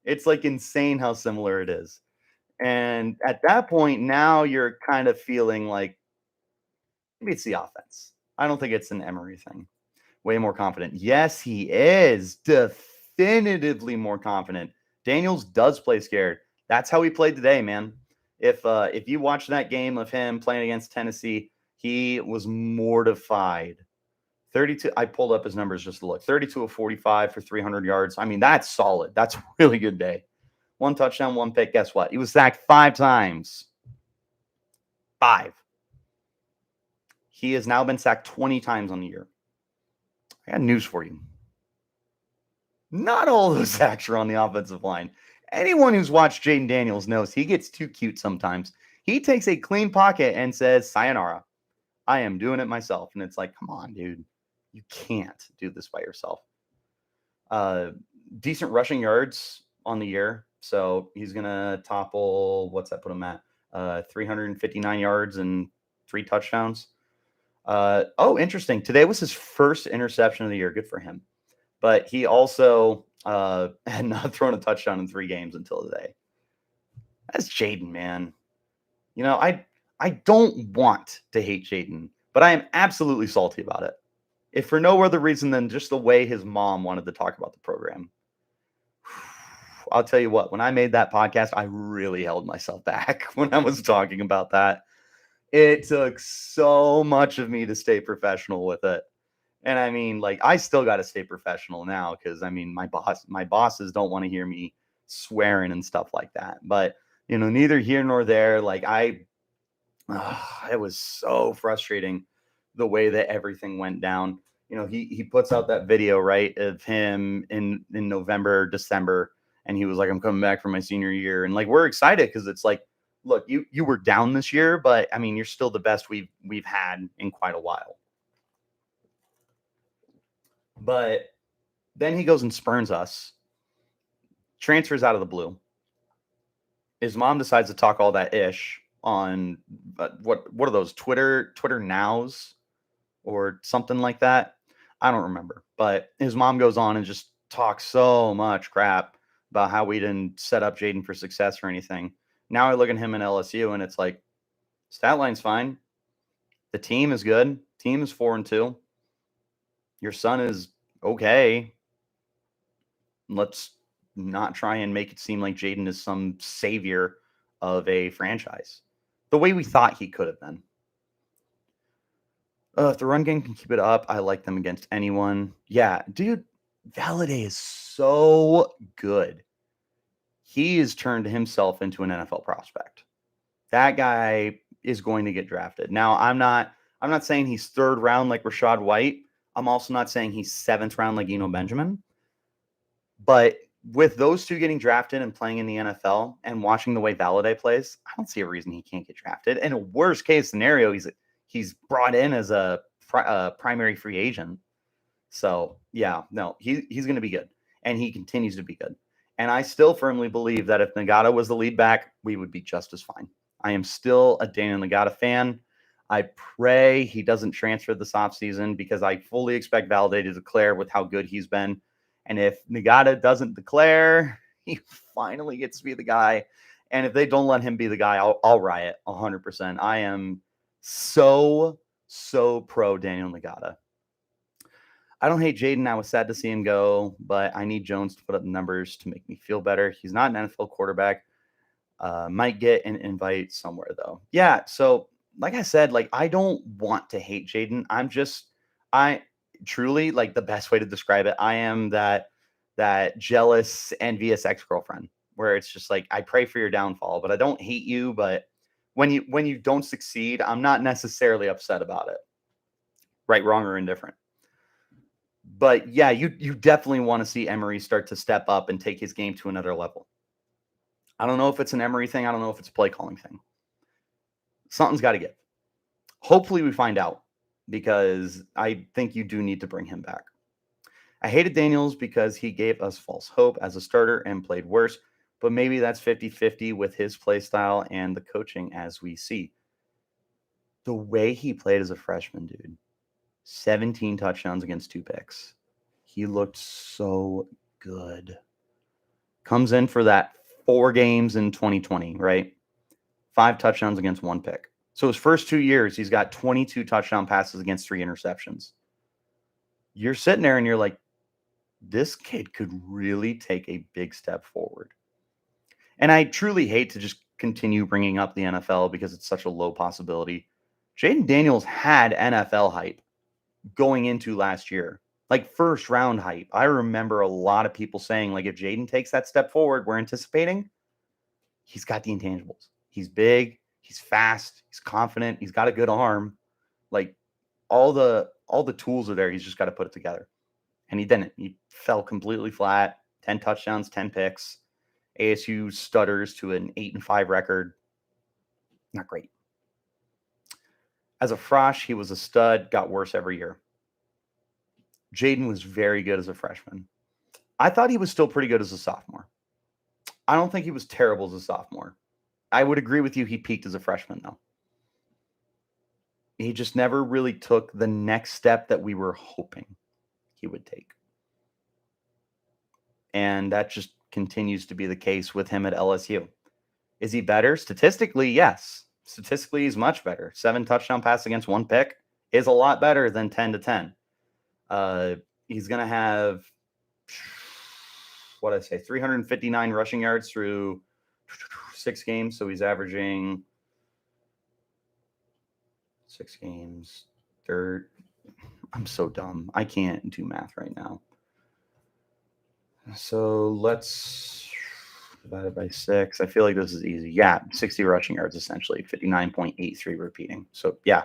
It's like insane how similar it is. And at that point, now you're kind of feeling like maybe it's the offense. I don't think it's an Emory thing. Way more confident. Yes, he is definitively more confident. Daniels does play scared. That's how he played today, man. If you watch that game of him playing against Tennessee, he was mortified. 32. I pulled up his numbers just to look. 32 of 45 for 300 yards. I mean, that's solid. That's a really good day. 1 touchdown, 1 pick. Guess what? He was sacked 5 times. 5. He has now been sacked 20 times on the year. I got news for you. Not all those sacks are on the offensive line. Anyone who's watched Jayden Daniels knows he gets too cute sometimes. He takes a clean pocket and says, sayonara. I am doing it myself. And it's like, come on, dude. You can't do this by yourself. Decent rushing yards on the year. So he's going to topple, what's that put him at? 359 yards and 3 touchdowns. Interesting. Today was his first interception of the year. Good for him. But he also had not thrown a touchdown in 3 games until today. That's Jayden, man. You know, I don't want to hate Jayden, but I am absolutely salty about it. If for no other reason than just the way his mom wanted to talk about the program. I'll tell you what, when I made that podcast, I really held myself back when I was talking about that. It took so much of me to stay professional with it. And I mean, like, I still got to stay professional now because, I mean, my bosses don't want to hear me swearing and stuff like that. But, you know, neither here nor there. Like, it was so frustrating the way that everything went down. You know, he puts out that video, right, of him in November, December, and he was like, I'm coming back for my senior year. And like, we're excited because it's like, look, you were down this year, but I mean, you're still the best we've had in quite a while. But then he goes and spurns us, transfers out of the blue. His mom decides to talk all that ish on what are those Twitter nows or something like that. I don't remember, but his mom goes on and just talks so much crap about how we didn't set up Jayden for success or anything. Now I look at him in LSU and it's like, stat line's fine. The team is good. Team is 4-2. Your son is okay. Let's not try and make it seem like Jayden is some savior of a franchise the way we thought he could have been. If the run game can keep it up, I like them against anyone. Yeah, dude, Valladay is so good. He has turned himself into an NFL prospect. That guy is going to get drafted. Now, I'm not saying he's 3rd round like Rachaad White. I'm also not saying he's 7th round like Eno Benjamin. But with those two getting drafted and playing in the NFL and watching the way Valladay plays, I don't see a reason he can't get drafted. In a worst case scenario, he's brought in as a primary free agent. So yeah, no, he's going to be good, and he continues to be good. And I still firmly believe that if Ngata was the lead back, we would be just as fine. I am still a Daniel Ngata fan. I pray he doesn't transfer this offseason because I fully expect Valladay to declare with how good he's been. And if Ngata doesn't declare, he finally gets to be the guy. And if they don't let him be the guy, I'll riot 100%. I am so pro Daniel Ngata. I don't hate Jayden. I was sad to see him go, but I need Jones to put up the numbers to make me feel better. He's not an NFL quarterback. Might get an invite somewhere, though. Yeah, so like I said, like I don't want to hate Jayden. I truly, like, the best way to describe it, I am that jealous, envious ex-girlfriend where it's just like, I pray for your downfall, but I don't hate you. But when you don't succeed, I'm not necessarily upset about it. Right, wrong, or indifferent. But yeah, you definitely want to see Emory start to step up and take his game to another level. I don't know if it's an Emory thing. I don't know if it's a play calling thing. Something's got to give. Hopefully we find out, because I think you do need to bring him back. I hated Daniels because he gave us false hope as a starter and played worse. but maybe that's 50-50 with his play style and the coaching as we see. The way he played as a freshman, dude, 17 touchdowns against 2 picks. He looked so good. Comes in for that 4 games in 2020, right? 5 touchdowns against 1 pick. So his first 2 years, he's got 22 touchdown passes against 3 interceptions. You're sitting there and you're like, this kid could really take a big step forward. And I truly hate to just continue bringing up the NFL because it's such a low possibility. Jayden Daniels had NFL hype going into last year, like first round hype. I remember a lot of people saying, like, if Jayden takes that step forward, we're anticipating, he's got the intangibles. He's big, he's fast, he's confident, he's got a good arm. Like all the tools are there. He's just got to put it together. And he didn't. He fell completely flat. 10 touchdowns, 10 picks. ASU stutters to an 8-5 record. Not great. As a frosh, he was a stud, got worse every year. Jayden was very good as a freshman. I thought he was still pretty good as a sophomore. I don't think he was terrible as a sophomore. I would agree with you, he peaked as a freshman, though. He just never really took the next step that we were hoping he would take. And that just continues to be the case with him at LSU. Is he better? Statistically, yes. Statistically, he's much better. 7 touchdown passes against 1 pick is a lot better than 10-10. He's going to have, 359 rushing yards through 6 games. So he's averaging 6 games. I'm so dumb. I can't do math right now. So let's divide it by 6. I feel like this is easy. Yeah, 60 rushing yards essentially, 59.83 repeating. So yeah,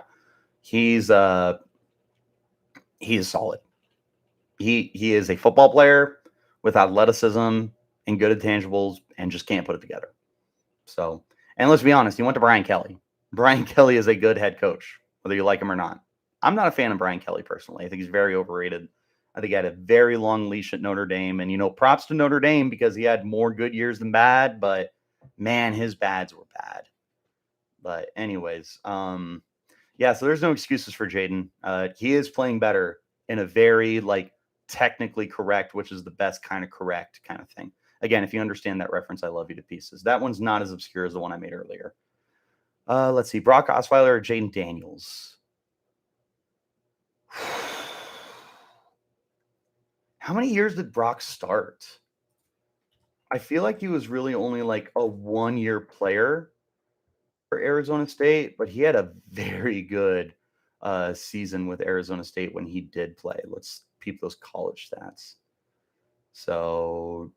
he's solid. He is a football player with athleticism and good intangibles and just can't put it together. So, and let's be honest, he went to Brian Kelly. Brian Kelly is a good head coach, whether you like him or not. I'm not a fan of Brian Kelly personally. I think he's very overrated. I think he had a very long leash at Notre Dame. And, props to Notre Dame because he had more good years than bad. But, man, his bads were bad. But anyways, so there's no excuses for Jayden. He is playing better in a very, technically correct, which is the best kind of correct kind of thing. Again, if you understand that reference, I love you to pieces. That one's not as obscure as the one I made earlier. Let's see. Brock Osweiler or Jayden Daniels? How many years did Brock start? I feel like he was really only like a 1-year player for Arizona State, but he had a very good season with Arizona State when he did play. Let's peep those college stats. So,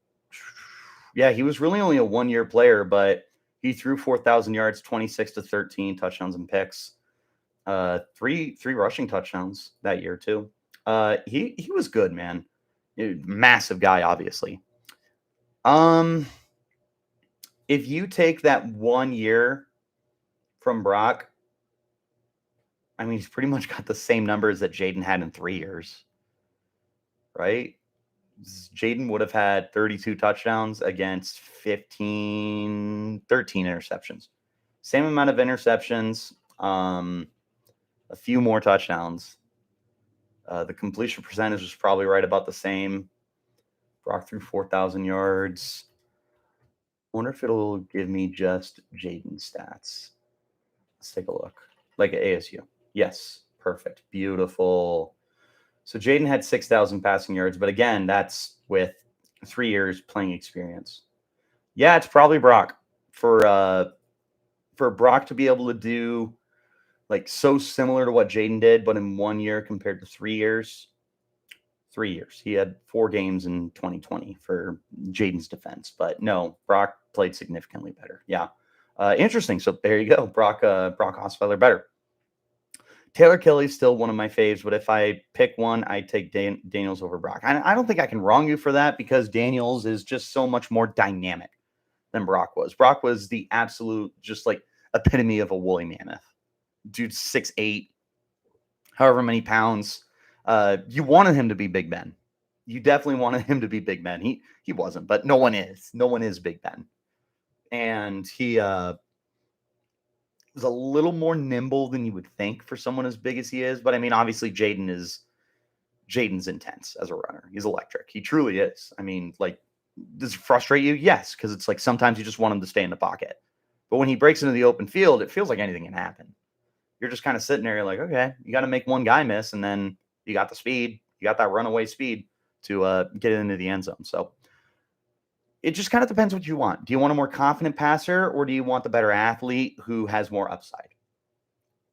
yeah, he was really only a 1-year player, but he threw 4,000 yards, 26-13 touchdowns and picks. 3 rushing touchdowns that year too. He was good, man. Massive guy, obviously. If you take that 1 year from Brock, I mean, he's pretty much got the same numbers that Jayden had in 3 years, right? Jayden would have had 32 touchdowns against 13 interceptions. Same amount of interceptions, a few more touchdowns. The completion percentage was probably right about the same. Brock threw 4,000 yards. I wonder if it'll give me just Jayden stats. Let's take a look. Like at ASU. Yes, perfect. Beautiful. So Jayden had 6,000 passing yards, but again, that's with 3 years playing experience. Yeah, it's probably Brock. For Brock to be able to do so similar to what Jayden did, but in 1 year compared to 3 years. 3 years. He had 4 games in 2020 for Jayden's defense, but no, Brock played significantly better. Yeah. Interesting. So there you go. Brock Osweiler better. Taylor Kelly's still one of my faves, but if I pick one, I take Daniels over Brock. I don't think I can wrong you for that because Daniels is just so much more dynamic than Brock was. Brock was the absolute just epitome of a woolly mammoth. Dude's 6'8", however many pounds. You wanted him to be Big Ben. you definitely wanted him to be Big Ben. He wasn't, but no one is. No one is Big Ben. And he was a little more nimble than you would think for someone as big as he is. But I mean, obviously, Jayden's intense as a runner. He's electric. He truly is. I mean, like, does it frustrate you? Yes, because it's like sometimes you just want him to stay in the pocket. But when he breaks into the open field, it feels like anything can happen. You're just kind of sitting there, you're like, okay, you got to make one guy miss, and then you got the speed, you got that runaway speed to get it into the end zone. So it just kind of depends what you want. Do you want a more confident passer, or do you want the better athlete who has more upside?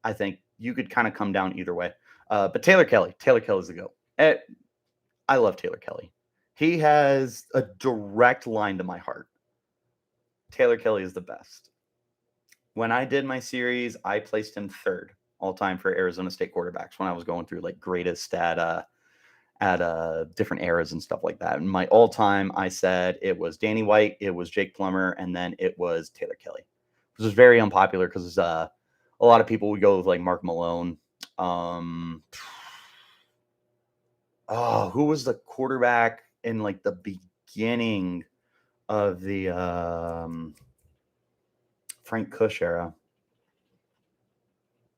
I think you could kind of come down either way. But Taylor's the GOAT. I love Taylor Kelly. He has a direct line to my heart. Taylor Kelly is the best. When I did my series, I placed him third all time for Arizona State quarterbacks when I was going through like greatest at different eras and stuff like that. And my all time, I said it was Danny White, it was Jake Plummer, and then it was Taylor Kelly. This was very unpopular because a lot of people would go with like Mark Malone. Who was the quarterback in like the beginning of the Frank Kush era?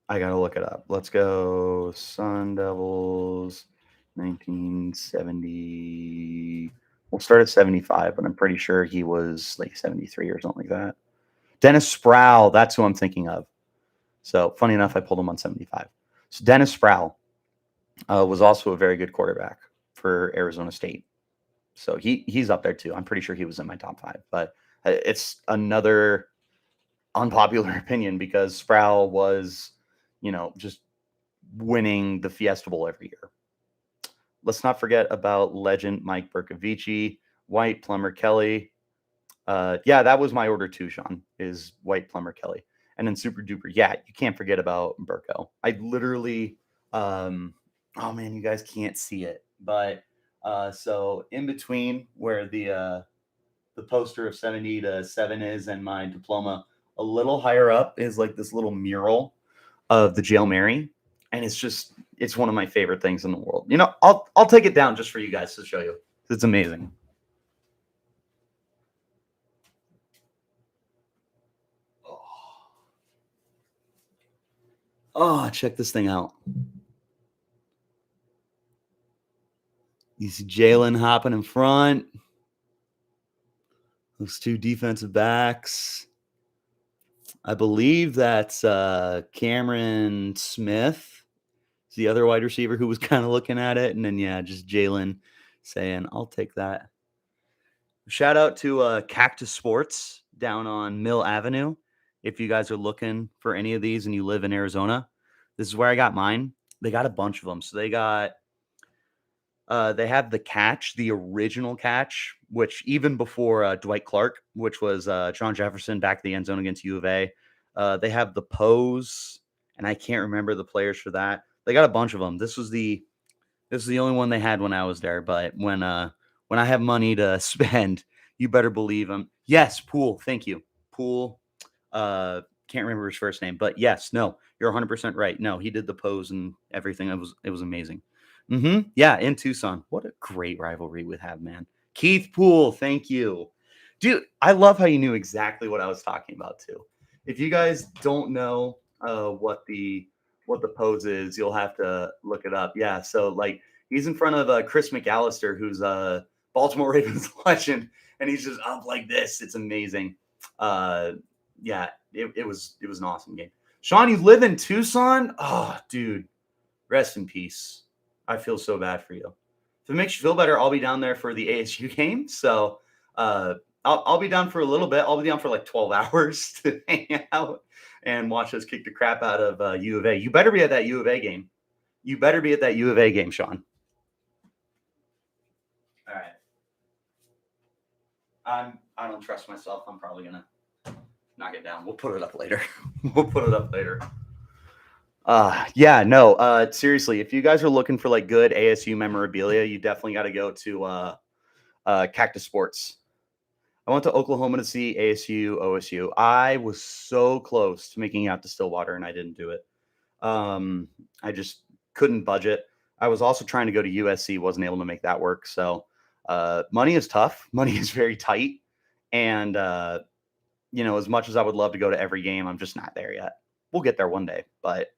I gotta look it up. Let's go Sun Devils 1970. We'll start at 75, but I'm pretty sure he was like 73 or something like that. Dennis Sproul, that's who I'm thinking of. So funny enough, I pulled him on 75. So Dennis Sproul was also a very good quarterback for Arizona State. So he's up there too. I'm pretty sure he was in my top 5, but it's another unpopular opinion because Sproul was, just winning the Fiesta Bowl every year. Let's not forget about legend Mike Bercovici, White, Plummer, Kelly. Yeah, that was my order too, Sean, is White, Plummer, Kelly. And then super duper. Yeah, you can't forget about Burko. I literally, oh man, you guys can't see it. But so in between where the poster of 70 to 7 is and my diploma, a little higher up is like this little mural of the Jail Mary. And it's one of my favorite things in the world. I'll take it down just for you guys to show you. It's amazing. Oh, check this thing out. You see Jalen hopping in front. Those two defensive backs. I believe that's Cameron Smith, the other wide receiver who was kind of looking at it. And then, yeah, just Jalen saying, I'll take that. Shout out to Cactus Sports down on Mill Avenue. If you guys are looking for any of these and you live in Arizona, this is where I got mine. They got a bunch of them. So they have the catch, the original catch, which even before Dwight Clark, which was John Jefferson back at the end zone against U of A. They have the pose, and I can't remember the players for that. They got a bunch of them. This was the only one they had when I was there. But when I have money to spend, you better believe them. Yes, Poole. Thank you, Poole. Can't remember his first name, but yes, no, you're 100% right. No, he did the pose and everything. It was amazing. Yeah, in Tucson. What a great rivalry we have, man. Keith Poole, thank you. Dude, I love how you knew exactly what I was talking about too. If you guys don't know what the pose is, you'll have to look it up. Yeah, so like he's in front of Chris McAllister, who's a Baltimore Ravens legend, and he's just up like this. It's amazing. Yeah, it was an awesome game. Sean, you live in Tucson? Oh, dude, rest in peace. I feel so bad for you. If it makes you feel better, I'll be down there for the ASU game. So I'll be down for a little bit. I'll be down for like 12 hours to hang out and watch us kick the crap out of U of A. You better be at that U of A game. You better be at that U of A game, Sean. All right. I don't trust myself. I'm probably going to knock it down. We'll put it up later. Yeah, no, seriously, if you guys are looking for like good ASU memorabilia, you definitely got to go to Cactus Sports. I went to Oklahoma to see ASU, OSU. I was so close to making it out to Stillwater, and I didn't do it. I just couldn't budget. I was also trying to go to USC, wasn't able to make that work. So money is tough. Money is very tight. And, as much as I would love to go to every game, I'm just not there yet. We'll get there one day. But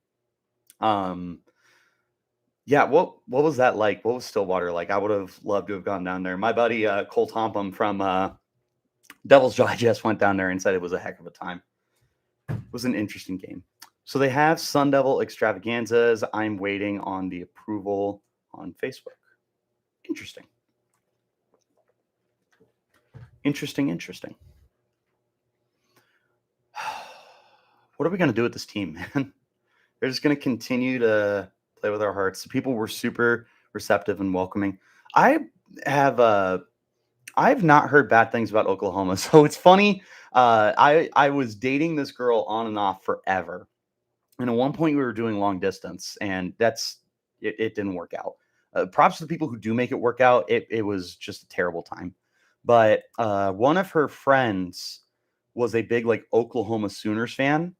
yeah, what was that like? What was Stillwater like? I would have loved to have gone down there. My buddy Cole Tompum from Devil's Digest went down there and said it was a heck of a time. It was an interesting game. So they have Sun Devil extravaganzas. I'm waiting on the approval on Facebook. Interesting. Interesting. What are we going to do with this team, man? They're just going to continue to play with our hearts. People were super receptive and welcoming. I've not heard bad things about Oklahoma. So it's funny. I was dating this girl on and off forever. And at one point we were doing long distance, and it didn't work out. Props to the people who do make it work out. It was just a terrible time. But one of her friends was a big like Oklahoma Sooners fan.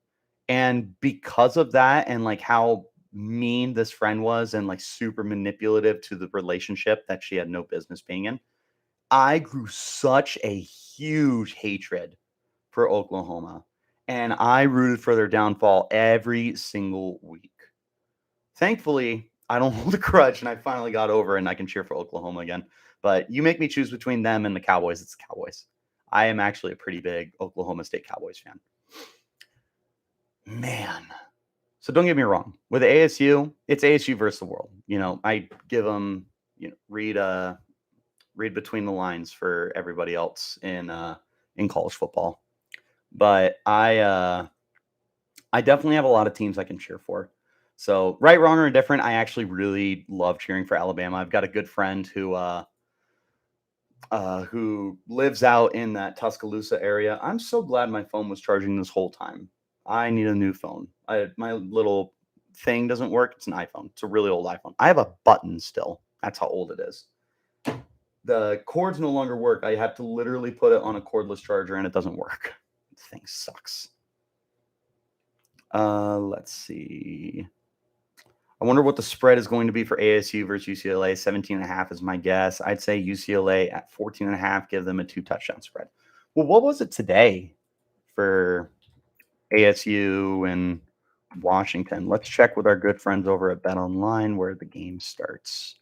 And because of that, and like how mean this friend was and like super manipulative to the relationship that she had no business being in, I grew such a huge hatred for Oklahoma. And I rooted for their downfall every single week. Thankfully, I don't hold a grudge, and I finally got over it, and I can cheer for Oklahoma again. But you make me choose between them and the Cowboys, it's the Cowboys. I am actually a pretty big Oklahoma State Cowboys fan. Man. So don't get me wrong. With ASU, it's ASU versus the world. I give them, read between the lines for everybody else in college football. But I definitely have a lot of teams I can cheer for. So right, wrong, or indifferent, I actually really love cheering for Alabama. I've got a good friend who lives out in that Tuscaloosa area. I'm so glad my phone was charging this whole time. I need a new phone. My little thing doesn't work. It's an iPhone. It's a really old iPhone. I have a button still. That's how old it is. The cords no longer work. I have to literally put it on a cordless charger, and it doesn't work. This thing sucks. Let's see. I wonder what the spread is going to be for ASU versus UCLA. 17.5 is my guess. I'd say UCLA at 14.5, give them a 2-touchdown spread. Well, what was it today for ASU and Washington? Let's check with our good friends over at Bet Online where the game starts.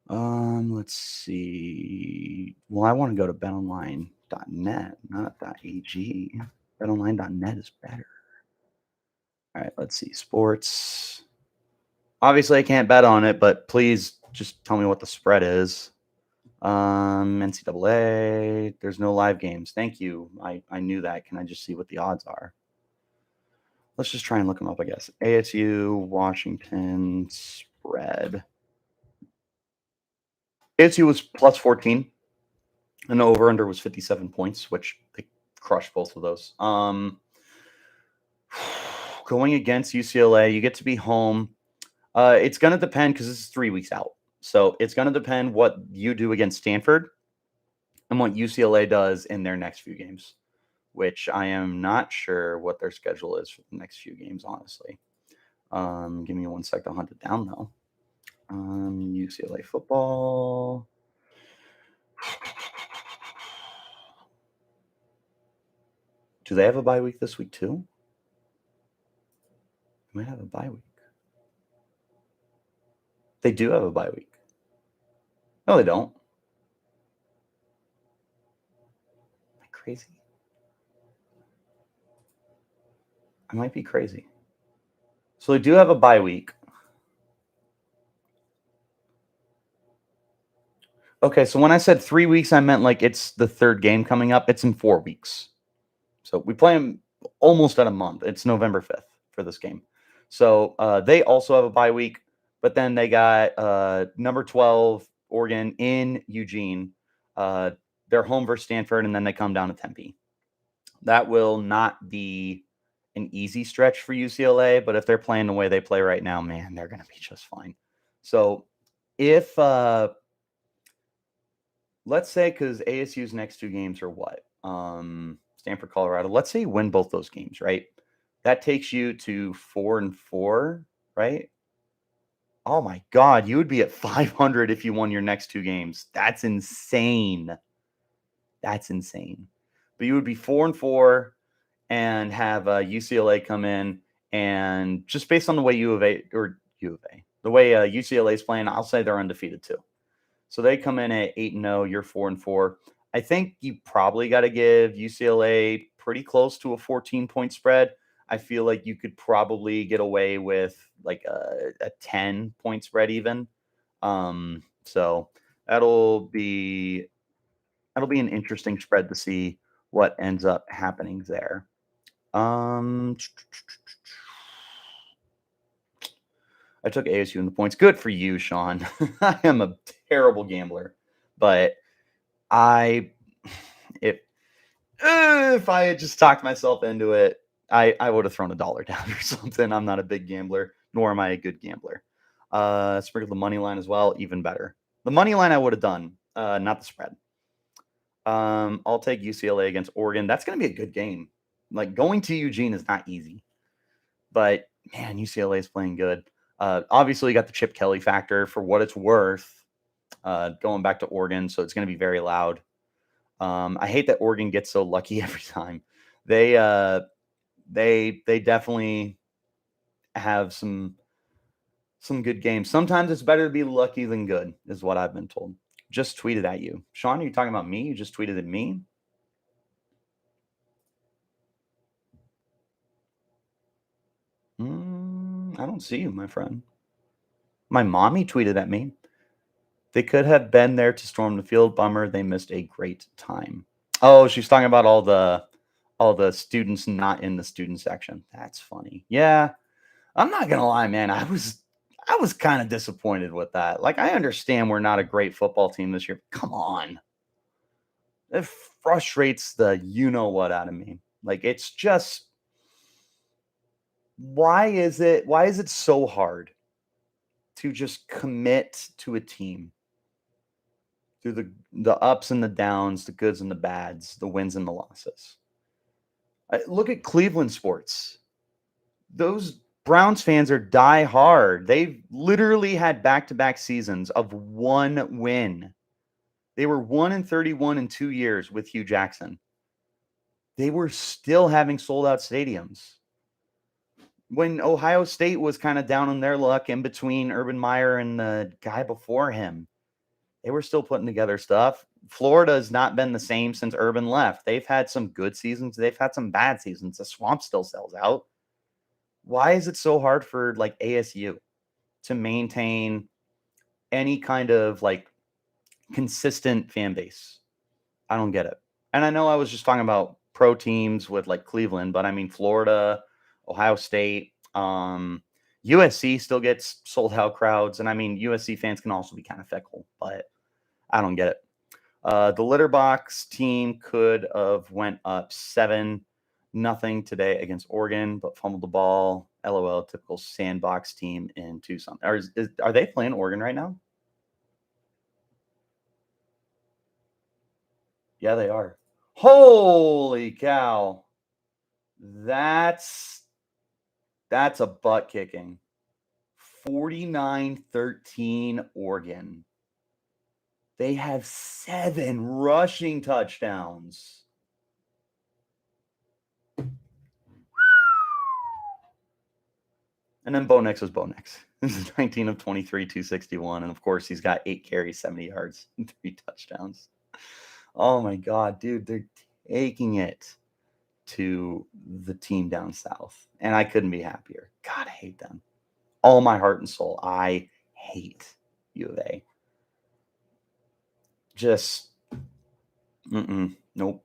Let's see. Well, I want to go to betonline.net, not .ag. Betonline.net is better. All right, let's see. Sports. Obviously, I can't bet on it, but please just tell me what the spread is. NCAA. There's no live games. Thank you. I knew that. Can I just see what the odds are? Let's just try and look them up, I guess. ASU, Washington, spread. ASU was plus 14. And the over-under was 57 points, which they crushed both of those. Going against UCLA, you get to be home. It's going to depend because this is 3 weeks out. So it's going to depend what you do against Stanford and what UCLA does in their next few games, which I am not sure what their schedule is for the next few games, honestly. Give me 1 sec to hunt it down, though. UCLA football. Do they have a bye week this week, too? They might have a bye week. They do have a bye week. No, they don't. Am I crazy? I might be crazy. So they do have a bye week. Okay, so when I said 3 weeks, I meant like it's the third game coming up. It's in 4 weeks. So we play them almost at a month. It's November 5th for this game. So they also have a bye week, but then they got number 12, Oregon, in Eugene. They're home versus Stanford, and then they come down to Tempe. That will not be an easy stretch for UCLA, but if they're playing the way they play right now, man, they're going to be just fine. So if let's say, because ASU's next 2 games are what? Stanford, Colorado. Let's say you win both those games, right? That takes you to 4-4, right? Oh my God, you would be at 500 if you won your next 2 games. That's insane. That's insane. But you would be 4-4 and have UCLA come in, and just based on the way the way UCLA is playing, I'll say they're undefeated too. So they come in at 8-0. You're 4-4. I think you probably got to give UCLA pretty close to a 14-point spread. I feel like you could probably get away with like a 10-point spread even. So that'll be an interesting spread to see what ends up happening there. I took ASU in the points. Good for you, Sean. I am a terrible gambler, but I if I had just talked myself into it, I would have thrown $1 down or something. I'm not a big gambler, nor am I a good gambler. Sprinkled the money line as well, even better. The money line I would have done, not the spread. I'll take UCLA against Oregon. That's going to be a good game. Like going to Eugene is not easy, but man, UCLA is playing good. Obviously, you got the Chip Kelly factor for what it's worth. Going back to Oregon, so it's going to be very loud. I hate that Oregon gets so lucky every time. They definitely have some good games. Sometimes it's better to be lucky than good, is what I've been told. Just tweeted at you, Sean. Are you talking about me? You just tweeted at me. I don't see you, my friend. My mommy tweeted at me. They could have been there to storm the field. Bummer, they missed a great time. Oh, she's talking about all the students not in the student section. That's funny. Yeah, I'm not gonna lie, man. I was kind of disappointed with that. Like, I understand we're not a great football team this year. Come on, it frustrates the you know what out of me. Like, it's just why is it so hard to just commit to a team through the ups and the downs, the goods and the bads, the wins and the losses? Look at Cleveland sports. Those Browns fans are die hard. They've literally had back-to-back seasons of one win. They were 1-31 in 2 years with Hugh Jackson. They were still having sold-out stadiums. When Ohio State was kind of down on their luck in between Urban Meyer and the guy before him, they were still putting together stuff. Florida has not been the same since Urban left. They've had some good seasons. They've had some bad seasons. The Swamp still sells out. Why is it so hard for like ASU to maintain any kind of like consistent fan base? I don't get it. And I know I was just talking about pro teams with like Cleveland, but I mean Florida, Ohio State, USC still gets sold out crowds, and I mean USC fans can also be kind of fickle, but I don't get it. The litter box team could have went up 7-0 today against Oregon, but fumbled the ball. LOL, typical sandbox team in Tucson. Are they playing Oregon right now? Yeah, they are. Holy cow. That's a butt kicking. 49-13 Oregon. They have 7 rushing touchdowns. And then Bo Nix was Bo Nix. This is 19 of 23, 261. And of course, he's got 8 carries, 70 yards, and 3 touchdowns. Oh my God, dude, they're taking it to the team down south. And I couldn't be happier. God, I hate them. All my heart and soul. I hate U of A. Just, nope.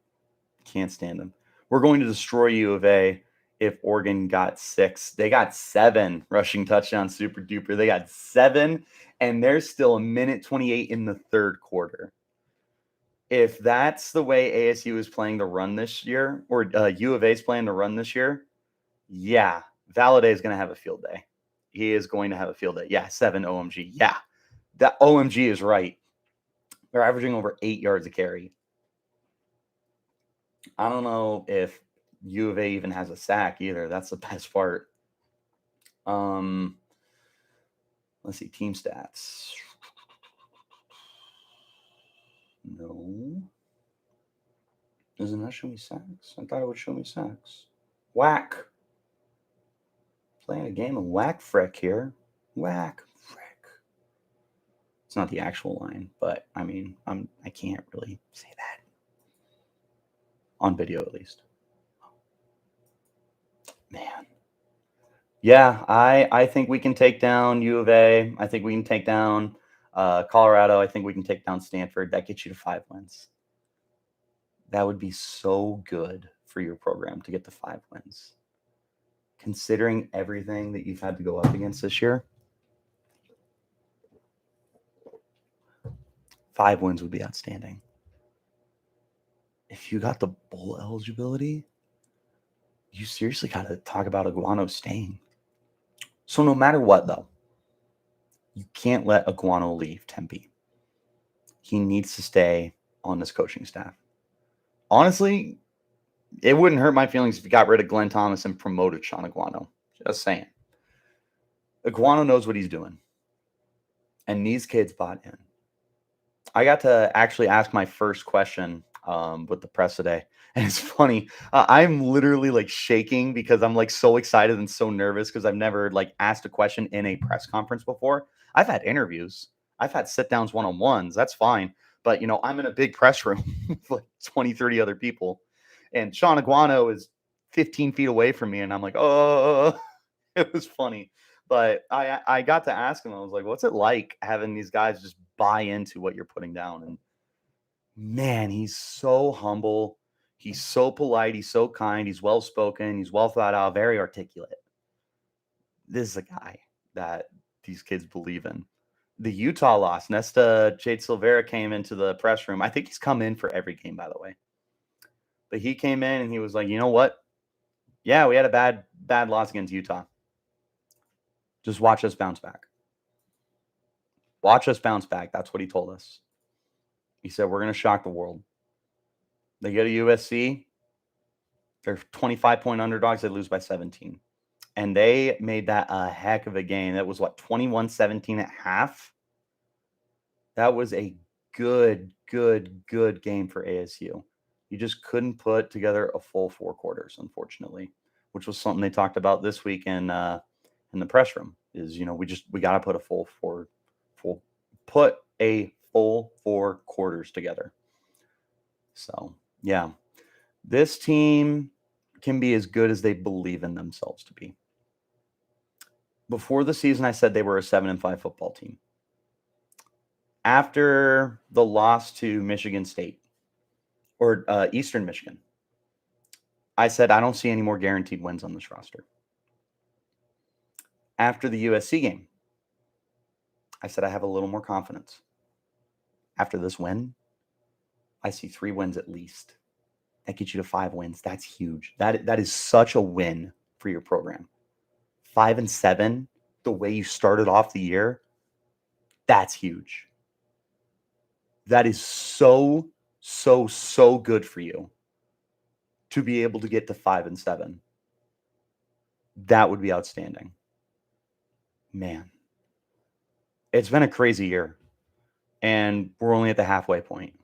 Can't stand them. We're going to destroy U of A if Oregon got 6. They got 7 rushing touchdowns, super duper. They got 7, and there's still 1:28 in the third quarter. If that's the way ASU is playing the run this year, or U of A is playing the run this year, yeah, Valladay is going to have a field day. He is going to have a field day. Yeah, 7 OMG. Yeah, that OMG is right. They're averaging over 8 yards a carry. I don't know if U of A even has a sack either. That's the best part. Let's Let's see, team stats. No. Doesn't that show me sacks? I thought it would show me sacks. Whack. Playing a game of whack frick here. Whack frick. It's not the actual line, but I mean, I can't really say that. On video, at least. Man. Yeah, I think we can take down U of A. I think we can take down Colorado. I think we can take down Stanford. That gets you to 5 wins. That would be so good for your program to get to 5 wins. Considering everything that you've had to go up against this year, 5 wins would be outstanding. If you got the bowl eligibility, you seriously got to talk about Iguano staying. So no matter what, though, you can't let Iguano leave Tempe. He needs to stay on this coaching staff. Honestly, it wouldn't hurt my feelings if you got rid of Glenn Thomas and promoted Sean Iguano. Just saying. Iguano knows what he's doing. And these kids bought in. I got to actually ask my first question with the press today. And it's funny. I'm literally like shaking because I'm like so excited and so nervous because I've never like asked a question in a press conference before. I've had interviews. I've had sit downs one-on-ones. That's fine. But, you know, I'm in a big press room with like 20, 30 other people. And Sean Iguano is 15 feet away from me. And I'm like, oh, it was funny. But I got to ask him, I was like, what's it like having these guys just buy into what you're putting down? And man, he's so humble. He's so polite. He's so kind. He's well-spoken. He's well thought out, very articulate. This is a guy that these kids believe in. The Utah loss, Nesta Jade Silvera came into the press room. I think he's come in for every game, by the way. But he came in and he was like, you know what? Yeah, we had a bad loss against Utah. Just watch us bounce back. Watch us bounce back. That's what he told us. He said, we're going to shock the world. They go to USC. They're 25-point underdogs. They lose by 17. And they made that a heck of a game. That was, 21-17 at half? That was a good game for ASU. You just couldn't put together a full 4 quarters, unfortunately, which was something they talked about this week in the press room. Is, you know, we got to put a full 4 quarters together. So yeah, this team can be as good as they believe in themselves to be. Before the season, I said they were a 7-5 football team. After the loss to Michigan State or Eastern Michigan, I said, I don't see any more guaranteed wins on this roster. After the USC game, I said, I have a little more confidence. After this win, I see 3 wins at least. That gets you to 5 wins. That's huge. That is such a win for your program. 5-7, the way you started off the year, that's huge. That is so good for you to be able to get to 5-7. That would be outstanding. Man, it's been a crazy year, and we're only at the halfway point.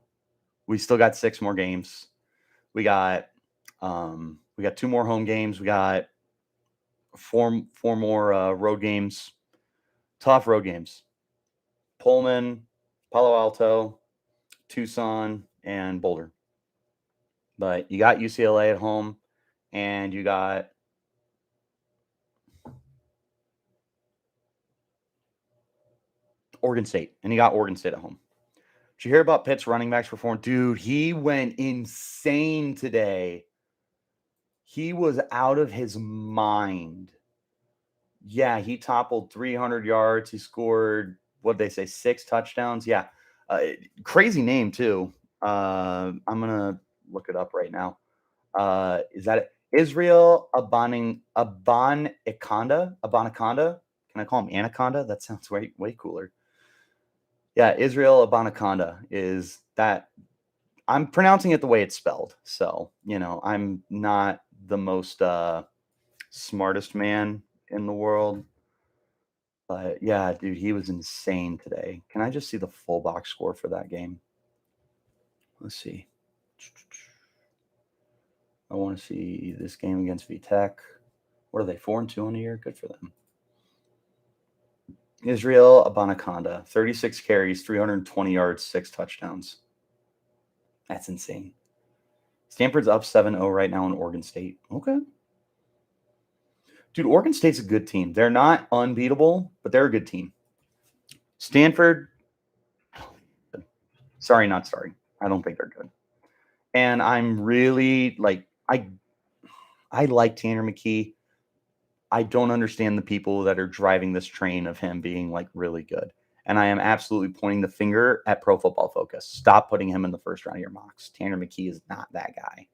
We still got 6 more games. We got 2 more home games. We got four more road games. Tough road games. Pullman, Palo Alto, Tucson, and Boulder. But you got UCLA at home, and you got Oregon State, and you got Oregon State at home. Did you hear about Pitt's running backs performance? Dude, he went insane today. He was out of his mind. Yeah, he toppled 300 yards. He scored, what did they say, 6 touchdowns? Yeah. Crazy name, too. I'm going to look it up right now. Is that it? Israel Abanaconda? Can I call him Anaconda? That sounds way cooler. Yeah, Israel Abanaconda is that. I'm pronouncing it the way it's spelled. So, you know, I'm not the most smartest man in the world. But yeah, dude, he was insane today. Can I just see the full box score for that game? Let's see. I want to see this game against VTech. What are they, 4-2 in a year? Good for them. Israel Abanaconda, 36 carries, 320 yards, 6 touchdowns. That's insane. Stanford's up 7-0 right now in Oregon State. Okay. Dude, Oregon State's a good team. They're not unbeatable, but they're a good team. Stanford, sorry, not sorry. I don't think they're good. And I'm really like, I like Tanner McKee. I don't understand the people that are driving this train of him being like really good. And I am absolutely pointing the finger at Pro Football Focus. Stop putting him in the first round of your mocks. Tanner McKee is not that guy.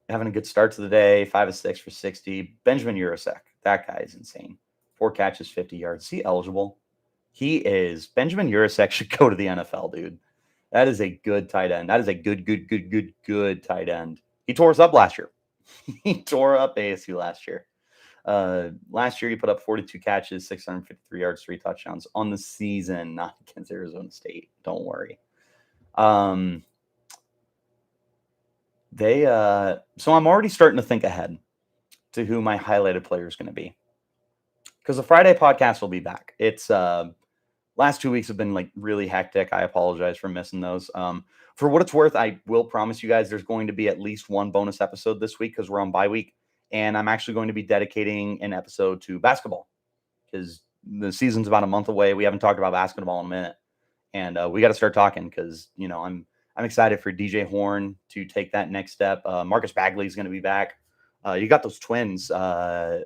Having a good start to the day, 5 of 6 for 60. Benjamin Urasek, that guy is insane. 4 catches, 50 yards. Is he eligible? He is. Benjamin Urasek should go to the NFL, dude. That is a good tight end. That is a good tight end. He tore us up last year. He tore up ASU last year. Last year, he put up 42 catches, 653 yards, 3 touchdowns on the season, not against Arizona State. Don't worry. So I'm already starting to think ahead to who my highlighted player is going to be, because the Friday podcast will be back. It's last 2 weeks have been like really hectic. I apologize for missing those. For what it's worth, I will promise you guys there's going to be at least one bonus episode this week because we're on bye week, and I'm actually going to be dedicating an episode to basketball because the season's about a month away. We haven't talked about basketball in a minute, and we got to start talking because I'm excited for DJ Horn to take that next step. Marcus Bagley is going to be back. You got those twins, the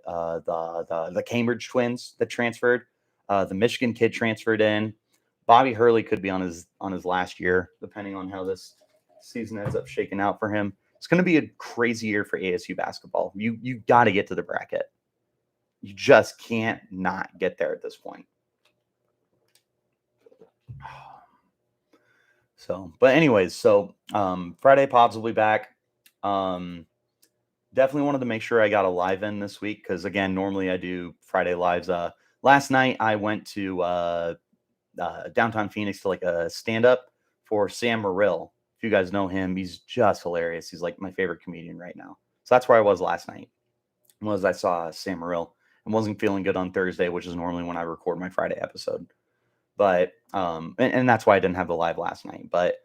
Cambridge twins that transferred. The Michigan kid transferred in. Bobby Hurley could be on his last year, depending on how this season ends up shaking out for him. It's going to be a crazy year for ASU basketball. You got to get to the bracket. You just can't not get there at this point. So, but anyways, Friday pods will be back. Definitely wanted to make sure I got a live in this week because again, normally I do Friday lives. Last night I went to downtown Phoenix to like a stand up for Sam Morrill. If you guys know him, he's just hilarious. He's like my favorite comedian right now. So that's where I was last night. I saw Sam Morrill and wasn't feeling good on Thursday, which is normally when I record my Friday episode. But and that's why I didn't have the live last night. But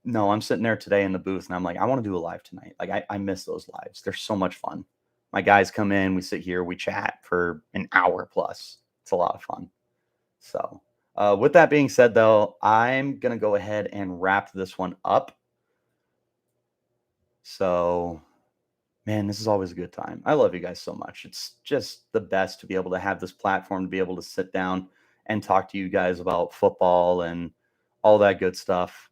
no, I'm sitting there today in the booth and I'm like, I want to do a live tonight. Like I miss those lives. They're so much fun. My guys come in, we sit here, we chat for an hour plus. It's a lot of fun. So with that being said, though, I'm going to go ahead and wrap this one up. So, man, this is always a good time. I love you guys so much. It's just the best to be able to have this platform, to be able to sit down and talk to you guys about football and all that good stuff.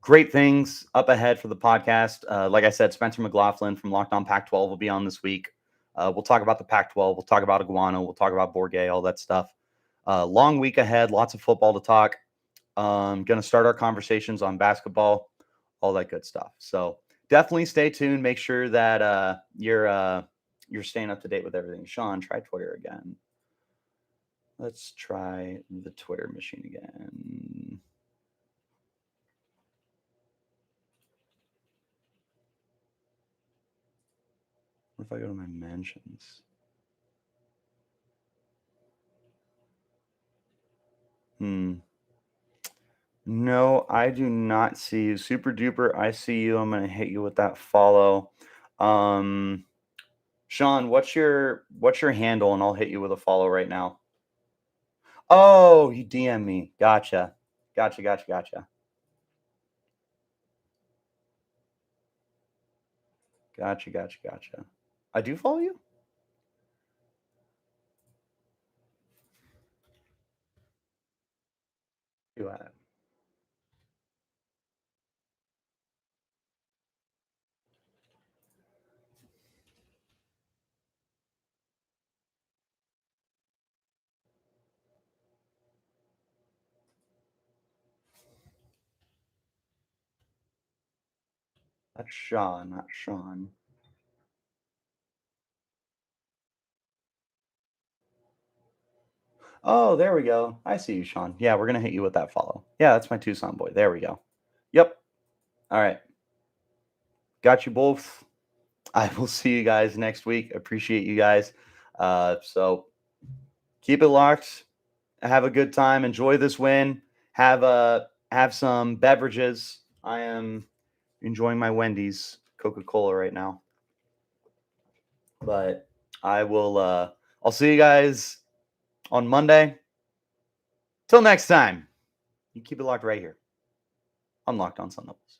Great things up ahead for the podcast. Like I said, Spencer McLaughlin from Locked On Pac-12 will be on this week. We'll talk about the Pac-12. We'll talk about Iguana. We'll talk about Bourget, all that stuff. Long week ahead. Lots of football to talk. Going to start our conversations on basketball, all that good stuff. So definitely stay tuned. Make sure that you're staying up to date with everything. Sean, try Twitter again. Let's try the Twitter machine again. What if I go to my mentions? No, I do not see you. Super duper, I see you. I'm gonna hit you with that follow. Um, Sean, what's your handle? And I'll hit you with a follow right now. Oh, you DM me. Gotcha. Gotcha. Gotcha. I do follow you? You at? That's Sean, not Sean. Oh, there we go. I see you, Sean. Yeah, we're gonna hit you with that follow. Yeah, that's my Tucson boy. There we go. Yep. All right. Got you both. I will see you guys next week. Appreciate you guys. So keep it locked. Have a good time. Enjoy this win. Have some beverages. I am enjoying my Wendy's Coca-Cola right now. But I will I'll see you guys on Monday. Till next time. You keep it locked right here. Unlocked on Sun Devils.